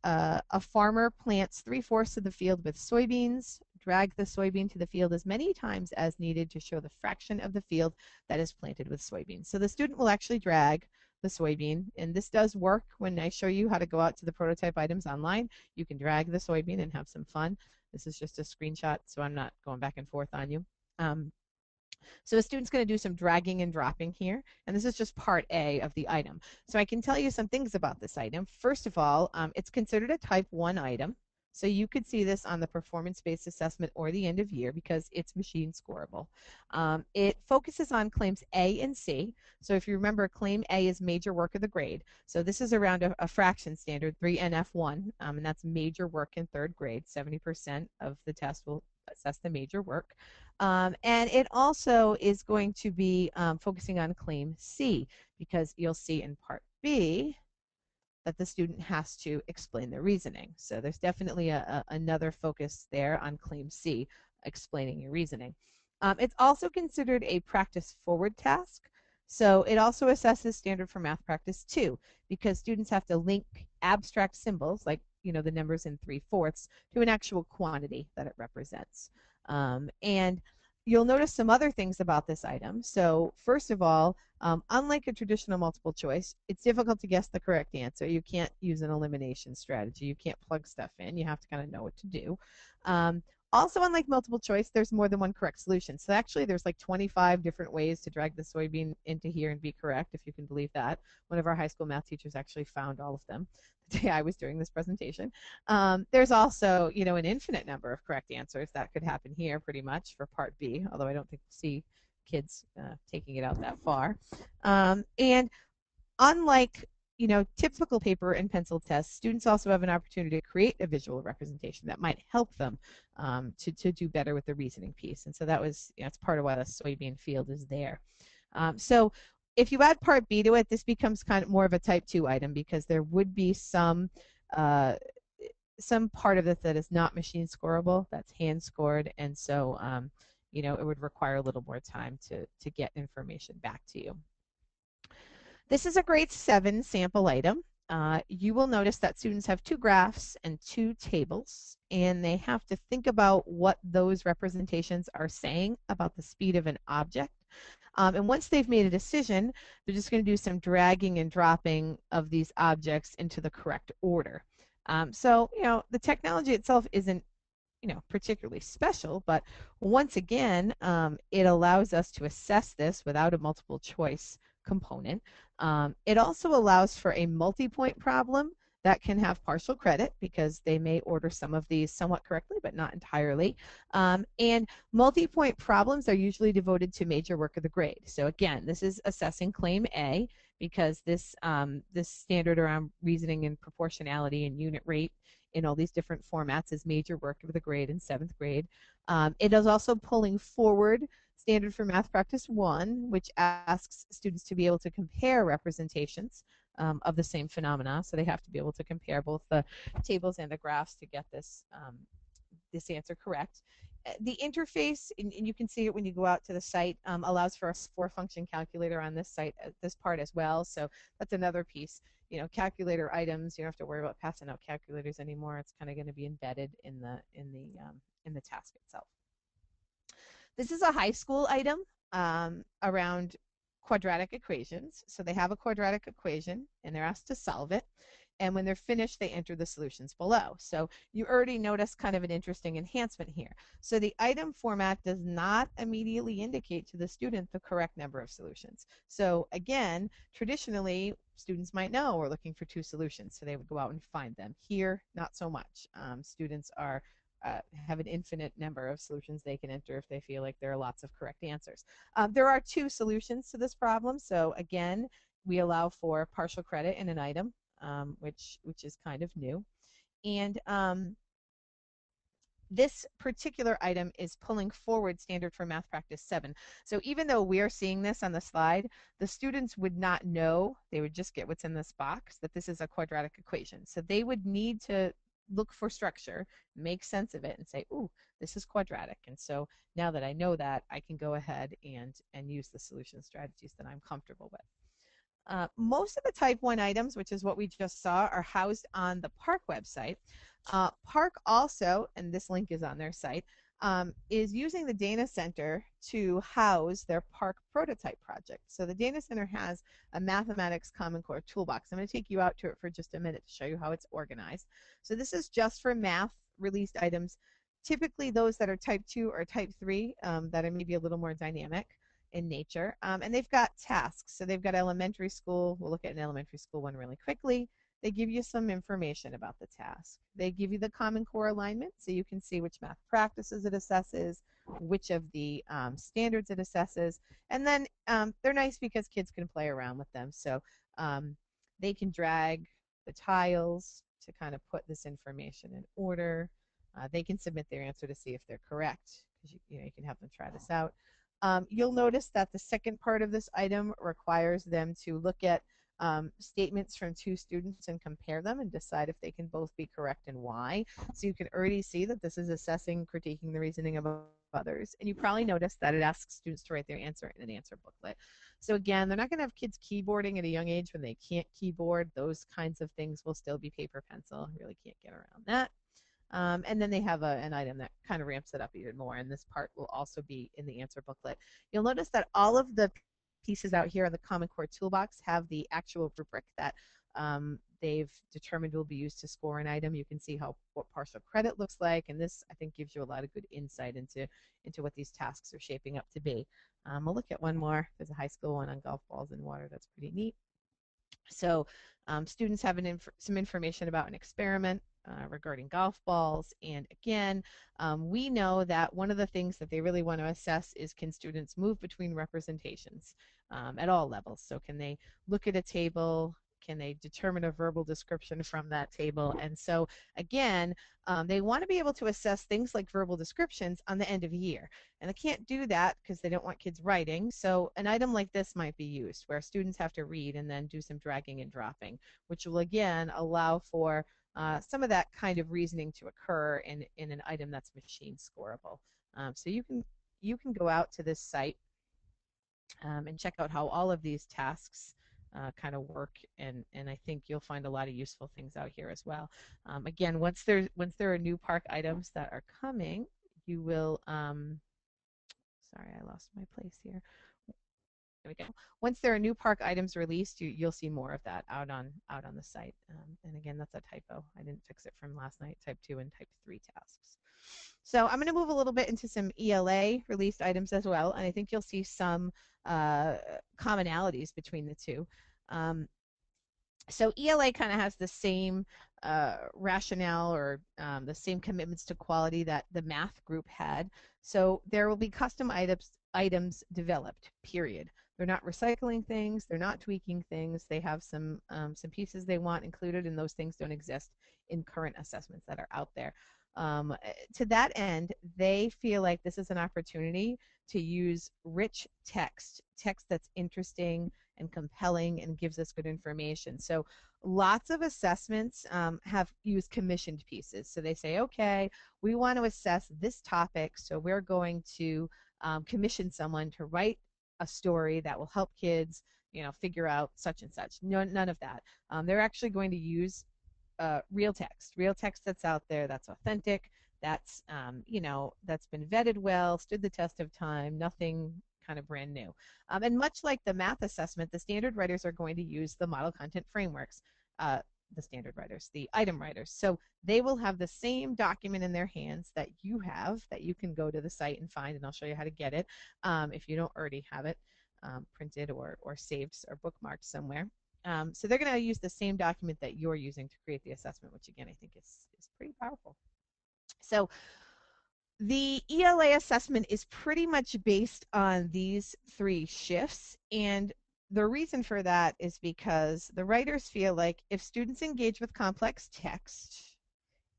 A farmer plants 3/4 of the field with soybeans. Drag the soybean to the field as many times as needed to show the fraction of the field that is planted with soybeans. So the student will actually drag the soybean, and this does work when I show you how to go out to the prototype items online. You can drag the soybean and have some fun. This is just a screenshot, so I'm not going back and forth on you. So a student's going to do some dragging and dropping here, and this is just part A of the item. So I can tell you some things about this item. First of all, it's considered a type 1 item. So you could see this on the performance-based assessment or the end of year because it's machine scoreable. It focuses on claims A and C. So if you remember, claim A is major work of the grade. So this is around a fraction standard, 3NF1, and that's major work in 3rd grade. 70% of the test will assess the major work. And it also is going to be focusing on claim C, because you'll see in part B that the student has to explain their reasoning. So there's definitely another focus there on claim C, explaining your reasoning. It's also considered a practice forward task. So it also assesses standard for math practice 2, because students have to link abstract symbols, like the numbers in 3/4, to an actual quantity that it represents. And you'll notice some other things about this item. So first of all, unlike a traditional multiple choice, it's difficult to guess the correct answer. You can't use an elimination strategy. You can't plug stuff in. You have to kind of know what to do. Also, unlike multiple choice, there's more than one correct solution. So actually, there's like 25 different ways to drag the soybean into here and be correct, if you can believe that. One of our high school math teachers actually found all of them the day I was doing this presentation. There's also, an infinite number of correct answers that could happen here pretty much for part B, although I don't think we'll see kids taking it out that far. And unlike typical paper and pencil tests, students also have an opportunity to create a visual representation that might help them to do better with the reasoning piece. And so that's part of why the soybean field is there. So if you add part B to it, this becomes kind of more of a type 2 item, because there would be some part of it that is not machine scoreable, that's hand scored, and so it would require a little more time to get information back to you. This is a grade 7 sample item. You will notice that students have 2 graphs and 2 tables, and they have to think about what those representations are saying about the speed of an object. And once they've made a decision, they're just going to do some dragging and dropping of these objects into the correct order. So the technology itself isn't particularly special, but once again, it allows us to assess this without a multiple choice component. It also allows for a multi-point problem that can have partial credit because they may order some of these somewhat correctly, but not entirely. And multi-point problems are usually devoted to major work of the grade. So again, this is assessing claim A because this standard around reasoning and proportionality and unit rate in all these different formats is major work of the grade in 7th grade. It is also pulling forward standard for math practice 1, which asks students to be able to compare representations of the same phenomena. So they have to be able to compare both the tables and the graphs to get this answer correct. The interface, and you can see it when you go out to the site, allows for a 4-function calculator on this site, this part as well. So that's another piece. You know, calculator items, you don't have to worry about passing out calculators anymore. It's kind of going to be embedded in the task itself. This is a high school item around quadratic equations. So they have a quadratic equation and they're asked to solve it. And when they're finished, they enter the solutions below. So you already notice kind of an interesting enhancement here. So the item format does not immediately indicate to the student the correct number of solutions. So again, traditionally, students might know we're looking for 2 solutions, so they would go out and find them. Here, not so much. Students have an infinite number of solutions they can enter if they feel like there are lots of correct answers. There are 2 solutions to this problem. So again, we allow for partial credit in an item. Which is kind of new. And this particular item is pulling forward standard for math practice 7. So even though we're seeing this on the slide, the students would not know, they would just get what's in this box, that this is a quadratic equation. So they would need to look for structure, make sense of it, and say, ooh, this is quadratic. And so now that I know that, I can go ahead and use the solution strategies that I'm comfortable with. Most of the type 1 items, which is what we just saw, are housed on the PARCC website. PARCC also, and this link is on their site, is using the Dana Center to house their PARCC prototype project. So the Dana Center has a mathematics Common Core toolbox. I'm going to take you out to it for just a minute to show you how it's organized. So this is just for math released items, typically those that are type 2 or type 3 that are maybe a little more dynamic in nature. And they've got tasks. So they've got elementary school. We'll look at an elementary school one really quickly. They give you some information about the task. They give you the Common Core alignment so you can see which math practices it assesses, which of the standards it assesses. And then they're nice because kids can play around with them. So they can drag the tiles to kind of put this information in order. They can submit their answer to see if they're correct, because you can have them try this out. You'll notice that the second part of this item requires them to look at statements from 2 students and compare them and decide if they can both be correct and why. So you can already see that this is assessing, critiquing the reasoning of others. And you probably noticed that it asks students to write their answer in an answer booklet. So again, they're not going to have kids keyboarding at a young age when they can't keyboard. Those kinds of things will still be paper pencil. Really can't get around that. And then they have an item that kind of ramps it up even more, and this part will also be in the answer booklet. You'll notice that all of the pieces out here on the Common Core Toolbox have the actual rubric that they've determined will be used to score an item. You can see what partial credit looks like, and this, I think, gives you a lot of good insight into what these tasks are shaping up to be. We'll look at one more. There's a high school one on golf balls in water. That's pretty neat. So students have some information about an experiment regarding golf balls. And again, we know that one of the things that they really want to assess is, can students move between representations at all levels? So can they look at a table? Can they determine a verbal description from that table? And so again, they want to be able to assess things like verbal descriptions on the end of year. And they can't do that because they don't want kids writing. So an item like this might be used where students have to read and then do some dragging and dropping, which will again allow for some of that kind of reasoning to occur in an item that's machine scoreable. So you can go out to this site and check out how all of these tasks kind of work, and I think you'll find a lot of useful things out here as well. Again, once there are new PARCC items that are coming, you will sorry, I lost my place here. There we go. Once there are new PARCC items released, you'll see more of that out on the site. And again, that's a typo. I didn't fix it from last night. Type 2 and Type 3 tasks. So I'm going to move a little bit into some ELA released items as well, and I think you'll see some commonalities between the two. So ELA kind of has the same rationale or the same commitments to quality that the math group had. So there will be custom items developed, period. They're not recycling things, they're not tweaking things. They have some pieces they want included, and those things don't exist in current assessments that are out there. To that end, they feel like this is an opportunity to use rich text that's interesting and compelling and gives us good information. So lots of assessments have used commissioned pieces. So they say, okay, we want to assess this topic, so we're going to commission someone to write a story that will help kids, figure out such and such. No, none of that. They're actually going to use real text that's out there, that's authentic, that's that's been vetted well, stood the test of time, nothing kind of brand new. And much like the math assessment, the standard writers are going to use the model content frameworks. The standard writers, the item writers. So they will have the same document in their hands that you have, that you can go to the site and find, and I'll show you how to get it if you don't already have it printed or saved or bookmarked somewhere. So they're going to use the same document that you're using to create the assessment, which again I think is pretty powerful. So the ELA assessment is pretty much based on these three shifts, and the reason for that is because the writers feel like if students engage with complex text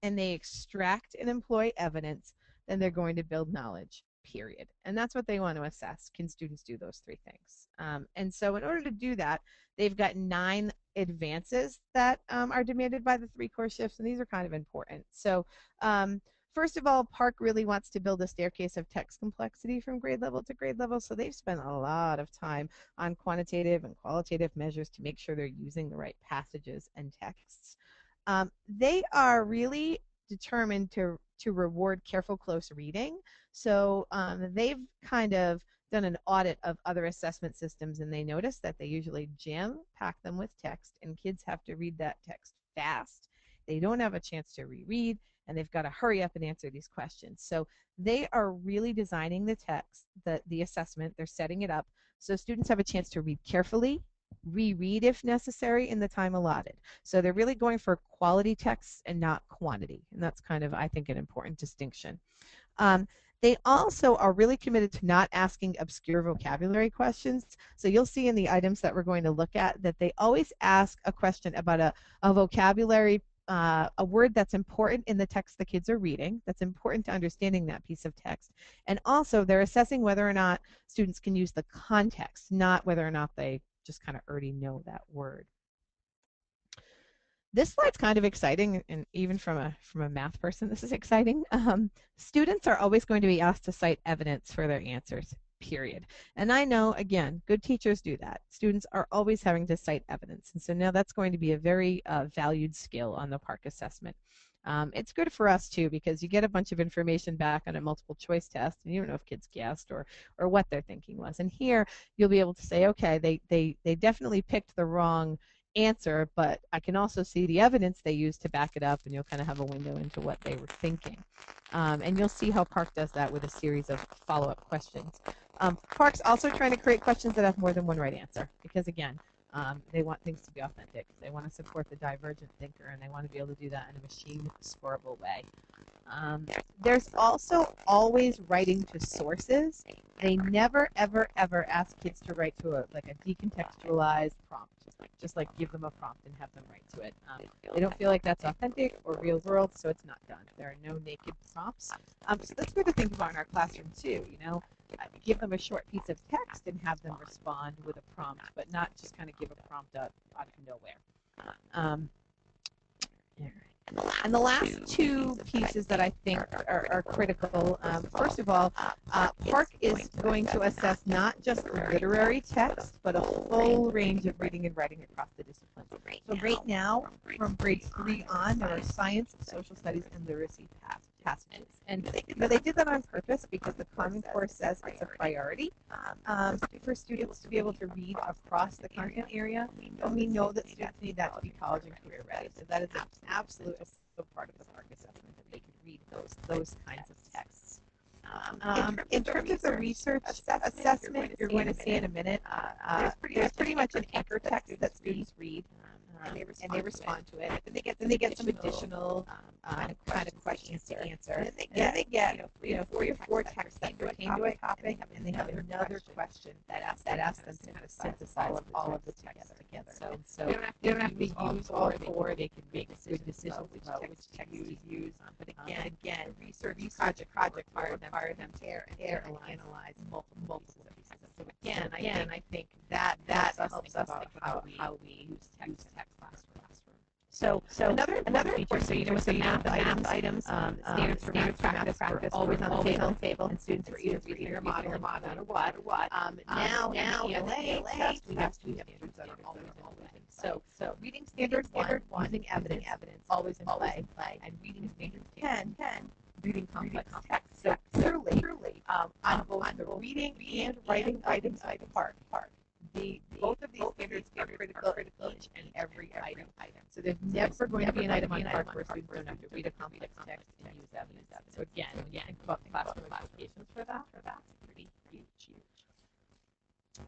and they extract and employ evidence, then they're going to build knowledge, period. And that's what they want to assess. Can students do those three things? And so in order to do that, they've got 9 advances that are demanded by the 3 core shifts, and these are kind of important. So first of all, PARCC really wants to build a staircase of text complexity from grade level to grade level, so they've spent a lot of time on quantitative and qualitative measures to make sure they're using the right passages and texts. They are really determined to reward careful, close reading. So they've kind of done an audit of other assessment systems, and they notice that they usually jam-pack them with text, and kids have to read that text fast. They don't have a chance to reread, and they've got to hurry up and answer these questions. So they are really designing the text, the assessment. They're setting it up so students have a chance to read carefully, reread if necessary in the time allotted. So they're really going for quality texts and not quantity, and that's kind of, I think, an important distinction. They also are really committed to not asking obscure vocabulary questions. So you'll see in the items that we're going to look at that they always ask a question about a vocabulary, a word that's important in the text the kids are reading, that's important to understanding that piece of text. And also they're assessing whether or not students can use the context, not whether or not they just kind of already know that word. This slide's kind of exciting, and even from a math person, this is exciting. Students are always going to be asked to cite evidence for their answers, period. And I know, again, good teachers do that. Students are always having to cite evidence, and so now that's going to be a very valued skill on the PARCC assessment. It's good for us too, because you get a bunch of information back on a multiple choice test, and you don't know if kids guessed or what their thinking was. And here you'll be able to say, okay, they definitely picked the wrong answer, but I can also see the evidence they used to back it up, and you'll kind of have a window into what they were thinking. And you'll see how PARCC does that with a series of follow-up questions. PARCC's also trying to create questions that have more than one right answer, because again, they want things to be authentic. They want to support the divergent thinker, and they want to be able to do that in a machine scoreable way. There's also always writing to sources. They never, ever, ever ask kids to write to a decontextualized prompt. Just like give them a prompt and have them write to it. They don't feel like that's authentic or real world, so it's not done. There are no naked prompts. So that's good to think about in our classroom too. Give them a short piece of text and have them respond with a prompt, but not just kind of give a prompt out of nowhere. And the last 2 pieces that I think are critical, first of all, PARCC is going to assess not just literary text, but a full range of reading and writing across the disciplines. So right now, from grade 3 on, there are science, social studies, and literacy passages. And they did that on purpose because the Common Core says it's a priority for students to be able to read across the content area, and we know that students need that to be college and career ready. So that is an absolute part of the PARCC assessment, that they can read those kinds of texts. In terms of the research assessment, you're going to see in a minute, there's pretty much an anchor text that students read. and they respond to it. Then they get some additional kind of questions to answer. And then they get 3 or 4 texts that pertain to a topic, and they have another question that asks them to kind of synthesize all of the text together. So they don't have to use all 4. They can make good decisions about which text to use. But again, research project require them to analyze multiple pieces. So again, I think that helps us think about how we use text classroom. So another feature, so with the math items, standards for math practice are always on the table, and students are either reading or modeling no matter what. Now in the ELA test, we have two standards that are always in play. So reading standard 1, using evidence, always in play, and reading standard 10, reading complex text. So clearly, on both the reading and writing items of PARCC, both of these standards are critical each and every item. So there's never going to be an item on PARCC where students don't have to read a complex text and use evidence. So again, when you think about classroom applications for that, pretty huge.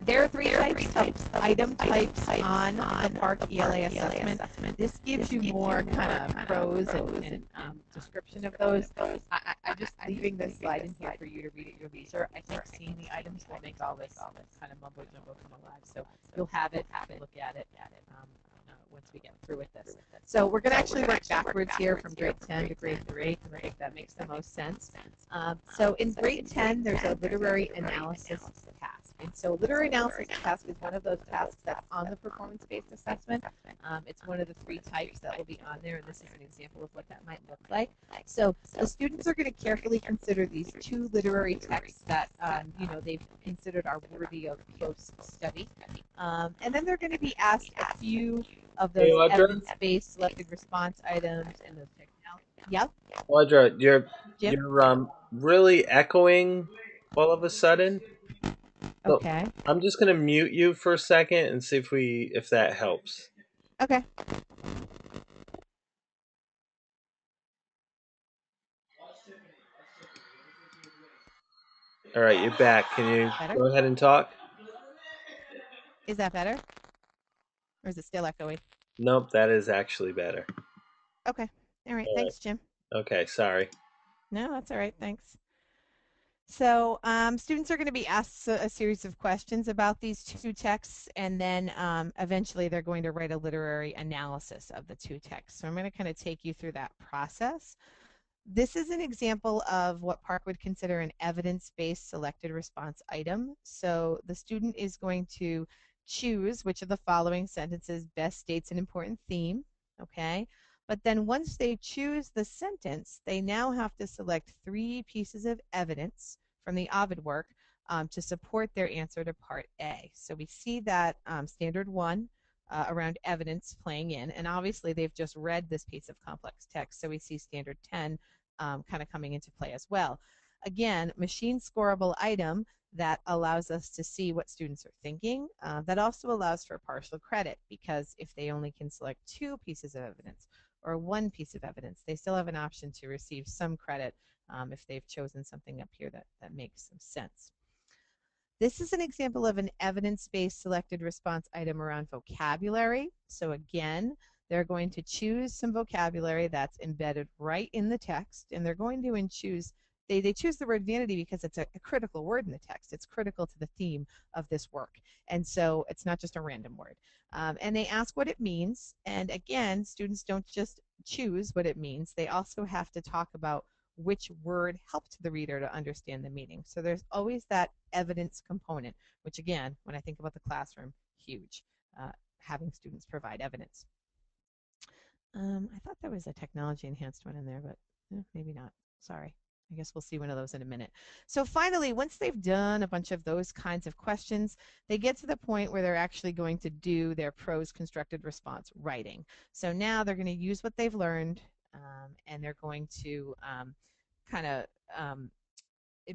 There are three types of item types on the PARCC ELA assessment. This gives you more kind of prose and description of those. I'm just leaving this slide in here for you to read at your leisure. I think seeing the items will make all this kind of mumbo jumbo come alive. So you'll have it, look at it once we get through with this. So we're going to actually work backwards here from grade 10 to grade 3. I think that makes the most sense. So in grade 10, there's a literary analysis task. And so literary analysis task is one of those tasks that's on the performance-based assessment. It's one of the 3 types that will be on there, and this is an example of what that might look like. So the students are going to carefully consider these 2 literary texts that they've considered are worthy of close study. And then they're going to be asked a few of those evidence-based selected response items and those technology. Yep. Audra, you're really echoing all of a sudden. So okay. I'm just gonna mute you for a second and see if that helps. Okay. All right, you're back. Can you go ahead and talk? Is that better? Or is it still echoing? Nope, that is actually better. Okay. All right. Thanks, Jim. Okay, sorry. No, that's all right. Thanks. So students are going to be asked a series of questions about these 2 texts, and then eventually they're going to write a literary analysis of the 2 texts. So I'm going to kind of take you through that process. This is an example of what PARCC would consider an evidence-based selected response item. So the student is going to choose which of the following sentences best states an important theme, okay? But then once they choose the sentence, they now have to select 3 pieces of evidence from the Ovid work to support their answer to Part A. So we see that standard 1 around evidence playing in, and obviously they've just read this piece of complex text, so we see standard 10 kind of coming into play as well. Again, machine scoreable item that allows us to see what students are thinking. That also allows for partial credit, because if they only can select 2 pieces of evidence or 1 piece of evidence, they still have an option to receive some credit if they've chosen something up here that makes some sense. This is an example of an evidence-based selected response item around vocabulary. So again, they're going to choose some vocabulary that's embedded right in the text, and they're going to choose, they choose the word vanity because it's a critical word in the text. It's critical to the theme of this work. And so it's not just a random word. And they ask what it means. And again, students don't just choose what it means. They also have to talk about which word helped the reader to understand the meaning. So there's always that evidence component, which again, when I think about the classroom, huge, having students provide evidence. I thought there was a technology enhanced one in there, but maybe not. Sorry. I guess we'll see one of those in a minute. So finally, once they've done a bunch of those kinds of questions, they get to the point where they're actually going to do their prose constructed response writing. So now they're going to use what they've learned, and they're going to kind of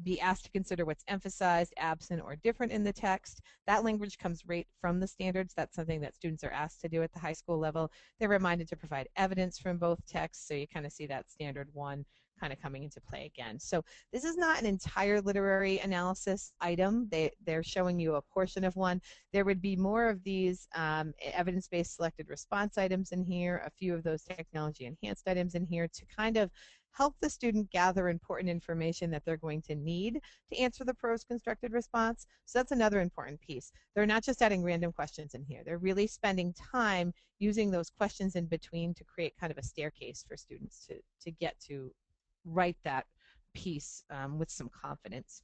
be asked to consider what's emphasized, absent, or different in the text. That language comes right from the standards. That's something that students are asked to do at the high school level. They're reminded to provide evidence from both texts, so you kind of see that standard 1 kind of coming into play again. So this is not an entire literary analysis item. They're showing you a portion of one. There would be more of these evidence-based selected response items in here, a few of those technology enhanced items in here to kind of help the student gather important information that they're going to need to answer the Prose constructed response. So that's another important piece. They're not just adding random questions in here. They're really spending time using those questions in between to create kind of a staircase for students to get to write that piece with some confidence.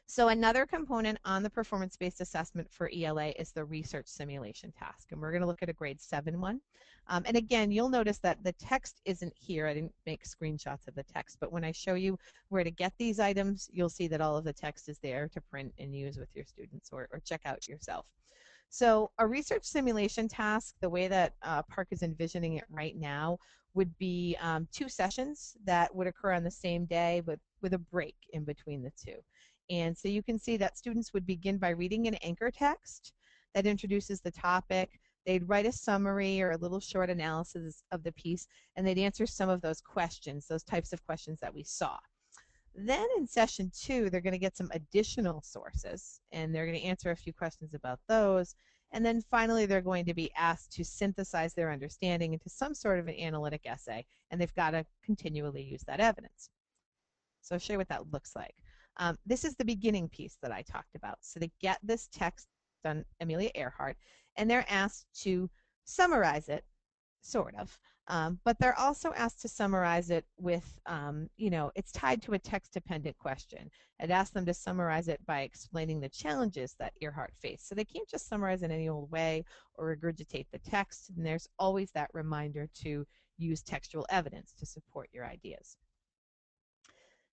So another component on the performance-based assessment for ELA is the research simulation task. And we're going to look at a grade 7 one. And again, you'll notice that the text isn't here. I didn't make screenshots of the text, but when I show you where to get these items, you'll see that all of the text is there to print and use with your students or check out yourself. So a research simulation task, the way that PARCC is envisioning it right now, would be 2 sessions that would occur on the same day, but with a break in between the two. And so you can see that students would begin by reading an anchor text that introduces the topic. They'd write a summary or a little short analysis of the piece, and they'd answer some of those questions, those types of questions that we saw. Then in session 2, they're going to get some additional sources, and they're going to answer a few questions about those. And then finally, they're going to be asked to synthesize their understanding into some sort of an analytic essay, and they've got to continually use that evidence. So I'll show you what that looks like. This is the beginning piece that I talked about. So they get this text on Amelia Earhart, and they're asked to summarize it, sort of. But they're also asked to summarize it with, it's tied to a text-dependent question. It asks them to summarize it by explaining the challenges that Earhart faced. So they can't just summarize it any old way or regurgitate the text, and there's always that reminder to use textual evidence to support your ideas.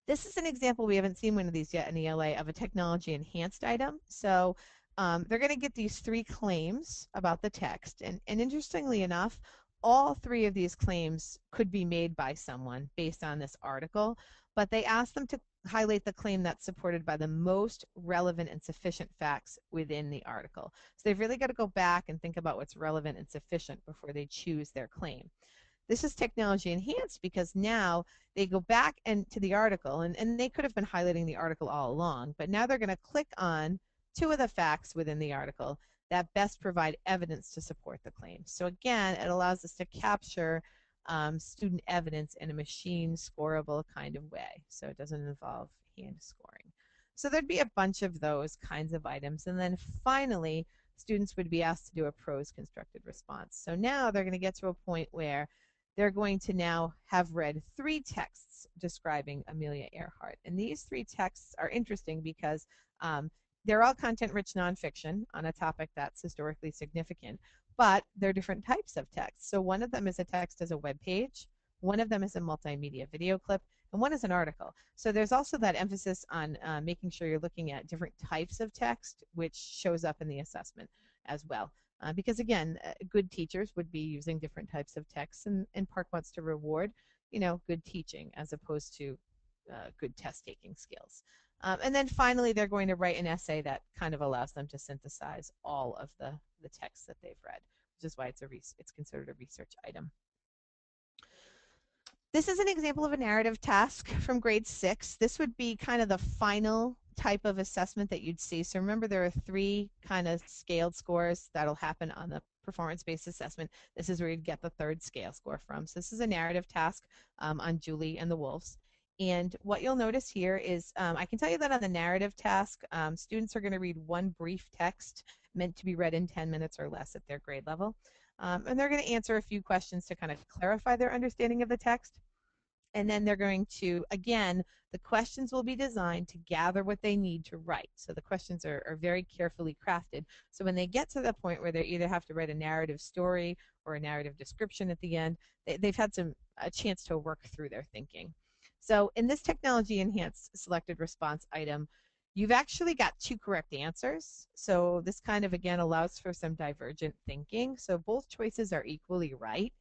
This is an example, we haven't seen one of these yet in ELA, of a technology enhanced item. So they're going to get these 3 claims about the text. And interestingly enough, all 3 of these claims could be made by someone based on this article, but they asked them to highlight the claim that's supported by the most relevant and sufficient facts within the article. So they've really got to go back and think about what's relevant and sufficient before they choose their claim. This is technology enhanced because now they go back to the article, and they could have been highlighting the article all along, but now they're going to click on 2 of the facts within the article that best provide evidence to support the claim. So again, it allows us to capture student evidence in a machine scoreable kind of way. So it doesn't involve hand scoring. So there'd be a bunch of those kinds of items. And then finally, students would be asked to do a Prose constructed response. So now they're going to get to a point where they're going to now have read 3 texts describing Amelia Earhart. And these 3 texts are interesting because they're all content-rich nonfiction on a topic that's historically significant, but they're different types of text. So one of them is a text as a web page, one of them is a multimedia video clip, and one is an article. So there's also that emphasis on making sure you're looking at different types of text, which shows up in the assessment as well. Because again, good teachers would be using different types of texts, and PARCC wants to reward, good teaching as opposed to good test-taking skills. And then finally, they're going to write an essay that kind of allows them to synthesize all of the texts that they've read, which is why it's considered a research item. This is an example of a narrative task from grade 6. This would be kind of the final type of assessment that you'd see. So remember, there are 3 kind of scaled scores that'll happen on the performance-based assessment. This is where you'd get the 3rd scale score from. So this is a narrative task on Julie and the Wolves. And what you'll notice here is, I can tell you that on the narrative task, students are going to read 1 brief text meant to be read in 10 minutes or less at their grade level. And they're going to answer a few questions to kind of clarify their understanding of the text. And then they're going to, again, the questions will be designed to gather what they need to write. So the questions are very carefully crafted. So when they get to the point where they either have to write a narrative story or a narrative description at the end, they've had a chance to work through their thinking. So in this technology enhanced selected response item, you've actually got 2 correct answers. So this kind of, again, allows for some divergent thinking. So both choices are equally right.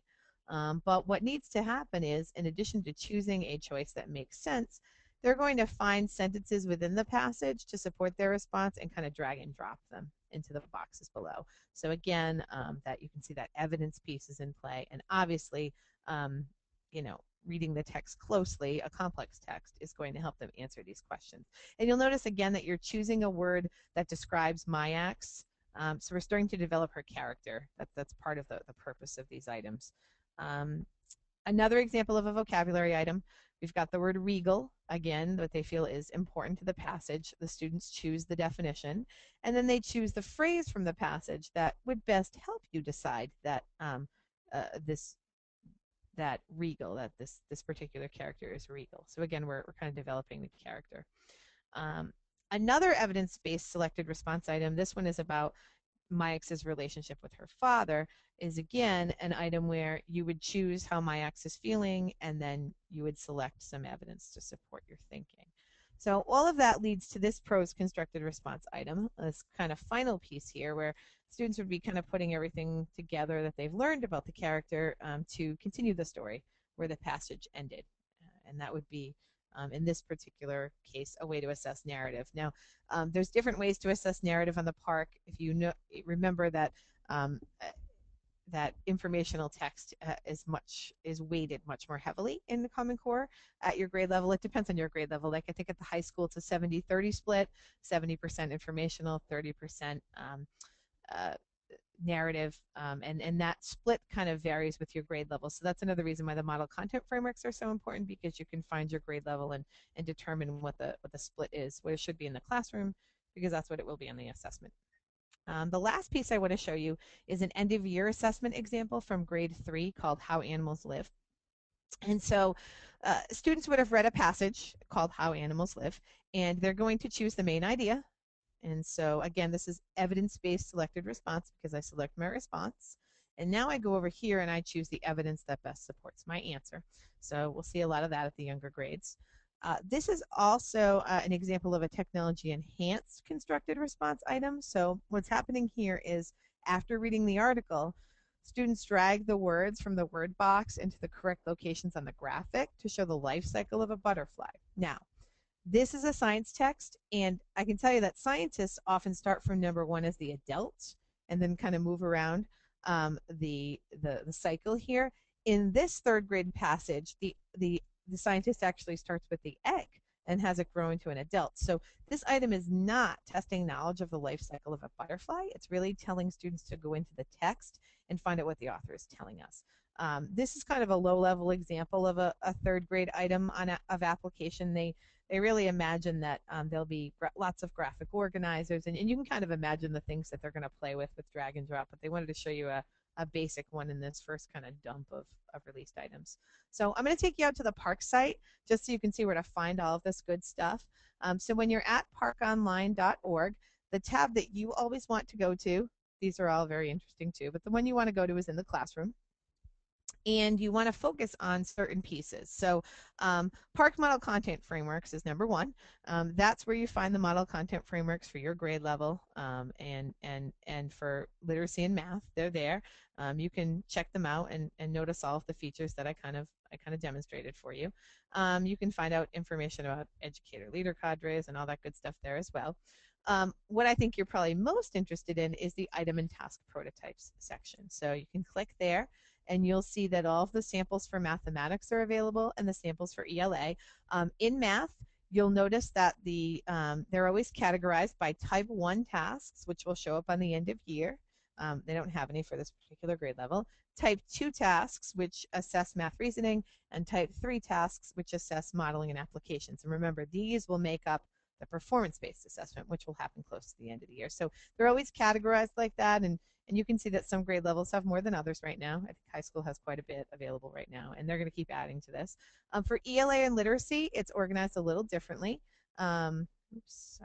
But what needs to happen is, in addition to choosing a choice that makes sense, they're going to find sentences within the passage to support their response and kind of drag and drop them into the boxes below. So again, that you can see that evidence piece is in play, and obviously, reading the text closely, a complex text, is going to help them answer these questions. And you'll notice again that you're choosing a word that describes Mayax. So we're starting to develop her character. That's part of the purpose of these items. Um, Another example of a vocabulary item, we've got the word regal, again, what they feel is important to the passage. The students choose the definition, and then they choose the phrase from the passage that would best help you decide that this that regal, that this particular character is regal. So again, we're kind of developing the character. Um, Another evidence-based selected response item, this one is about Mayax's relationship with her father, is again an item where you would choose how Mayax is feeling and then you would select some evidence to support your thinking. So all of that leads to this Prose constructed response item, this kind of final piece here where students would be kind of putting everything together that they've learned about the character to continue the story where the passage ended. And that would be, in this particular case, a way to assess narrative. Now, there's different ways to assess narrative on the PARCC. If you know, remember that that informational text is weighted much more heavily in the Common Core at your grade level. It depends on your grade level. Like I think at the high school it's a 70-30 split, 70% informational, 30% narrative, and that split kind of varies with your grade level. So that's another reason why the model content frameworks are so important, because you can find your grade level and determine what the split is, what it should be in the classroom, because that's what it will be on the assessment. The last piece I want to show you is an end of year assessment example from grade 3 called How Animals Live. And so students would have read a passage called How Animals Live, and they're going to choose the main idea. And so again, this is evidence-based selected response because I select my response. And now I go over here and I choose the evidence that best supports my answer. So we'll see a lot of that at the younger grades. This is also an example of a technology-enhanced constructed response item. So what's happening here is after reading the article, students drag the words from the word box into the correct locations on the graphic to show the life cycle of a butterfly. Now, this is a science text, and I can tell you that scientists often start from number 1 as the adult and then kind of move around the cycle here. In this third grade passage, the scientist actually starts with the egg and has it grow into an adult. So this item is not testing knowledge of the life cycle of a butterfly. It's really telling students to go into the text and find out what the author is telling us. This is kind of a low-level example of a third grade item of application. They really imagine that there'll be lots of graphic organizers, and you can kind of imagine the things that they're going to play with drag and drop, but they wanted to show you a basic one in this first kind of dump of released items. So I'm going to take you out to the PARCC site just so you can see where to find all of this good stuff. So when you're at parcconline.org, the tab that you always want to go to, these are all very interesting too, but the one you want to go to is in the classroom. And you want to focus on certain pieces. So PARCC Model Content Frameworks is number 1. That's where you find the model content frameworks for your grade level and for literacy and math. They're there. You can check them out and notice all of the features that I kind of demonstrated for you. You can find out information about educator leader cadres and all that good stuff there as well. What I think you're probably most interested in is the item and task prototypes section. So you can click there and you'll see that all of the samples for mathematics are available and the samples for ELA. In math, you'll notice that they're always categorized by type 1 tasks, which will show up on the end of year. They don't have any for this particular grade level. Type 2 tasks, which assess math reasoning, and type 3 tasks, which assess modeling and applications. And remember, these will make up the performance-based assessment, which will happen close to the end of the year. So they're always categorized like that, and you can see that some grade levels have more than others right now. I think high school has quite a bit available right now, and they're going to keep adding to this. For ELA and literacy, it's organized a little differently. It's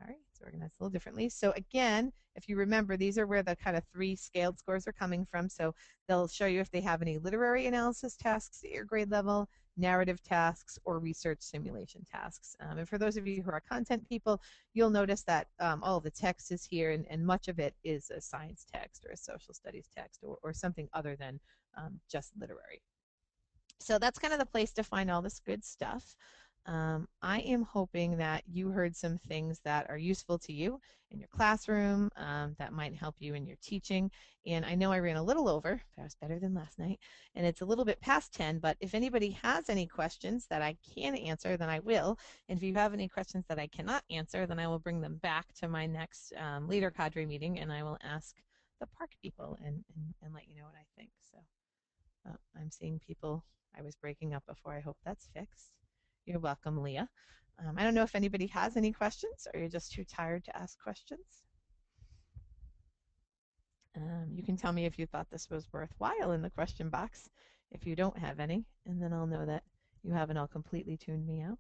organized a little differently. So again, if you remember, these are where the kind of 3 scaled scores are coming from. So they'll show you if they have any literary analysis tasks at your grade level, narrative tasks, or research simulation tasks. And for those of you who are content people, you'll notice that all of the text is here, and much of it is a science text or a social studies text or something other than just literary. So that's kind of the place to find all this good stuff. I am hoping that you heard some things that are useful to you in your classroom, that might help you in your teaching. And I know I ran a little over, that was better than last night, and it's a little bit past 10, but if anybody has any questions that I can answer, then I will. And if you have any questions that I cannot answer, then I will bring them back to my next leader cadre meeting and I will ask the park people and let you know what I think. So I'm seeing people. I was breaking up before. I hope that's fixed. You're welcome, Leah. I don't know if anybody has any questions or you're just too tired to ask questions. You can tell me if you thought this was worthwhile in the question box if you don't have any, and then I'll know that you haven't all completely tuned me out.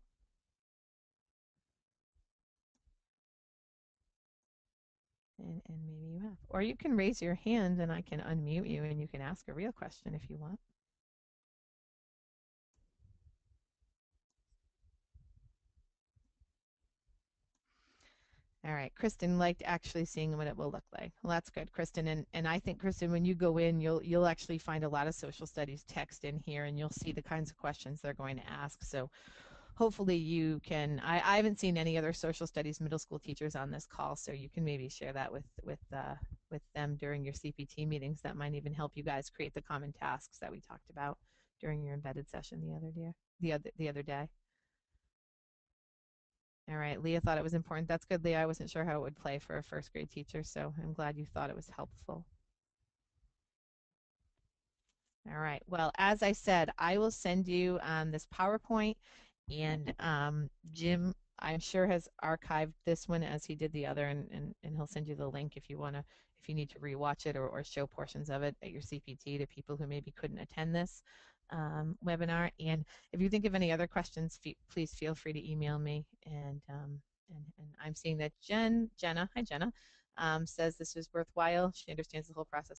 And maybe you have. Or you can raise your hand and I can unmute you and you can ask a real question if you want. All right, Kristen liked actually seeing what it will look like. Well, that's good, Kristen. And I think, Kristen, when you go in, you'll actually find a lot of social studies text in here, and you'll see the kinds of questions they're going to ask. So hopefully you can. I haven't seen any other social studies middle school teachers on this call, so you can maybe share that with them during your CPT meetings. That might even help you guys create the common tasks that we talked about during your embedded session the other day. All right, Leah thought it was important. That's good, Leah. I wasn't sure how it would play for a first grade teacher, so I'm glad you thought it was helpful. All right. Well, as I said, I will send you this PowerPoint, and Jim, I'm sure has archived this one as he did the other, and he'll send you the link if you want to, if you need to rewatch it or show portions of it at your CPT to people who maybe couldn't attend this webinar. And if you think of any other questions, please feel free to email me. And I'm seeing that Jenna, hi Jenna, says this is worthwhile. She understands the whole process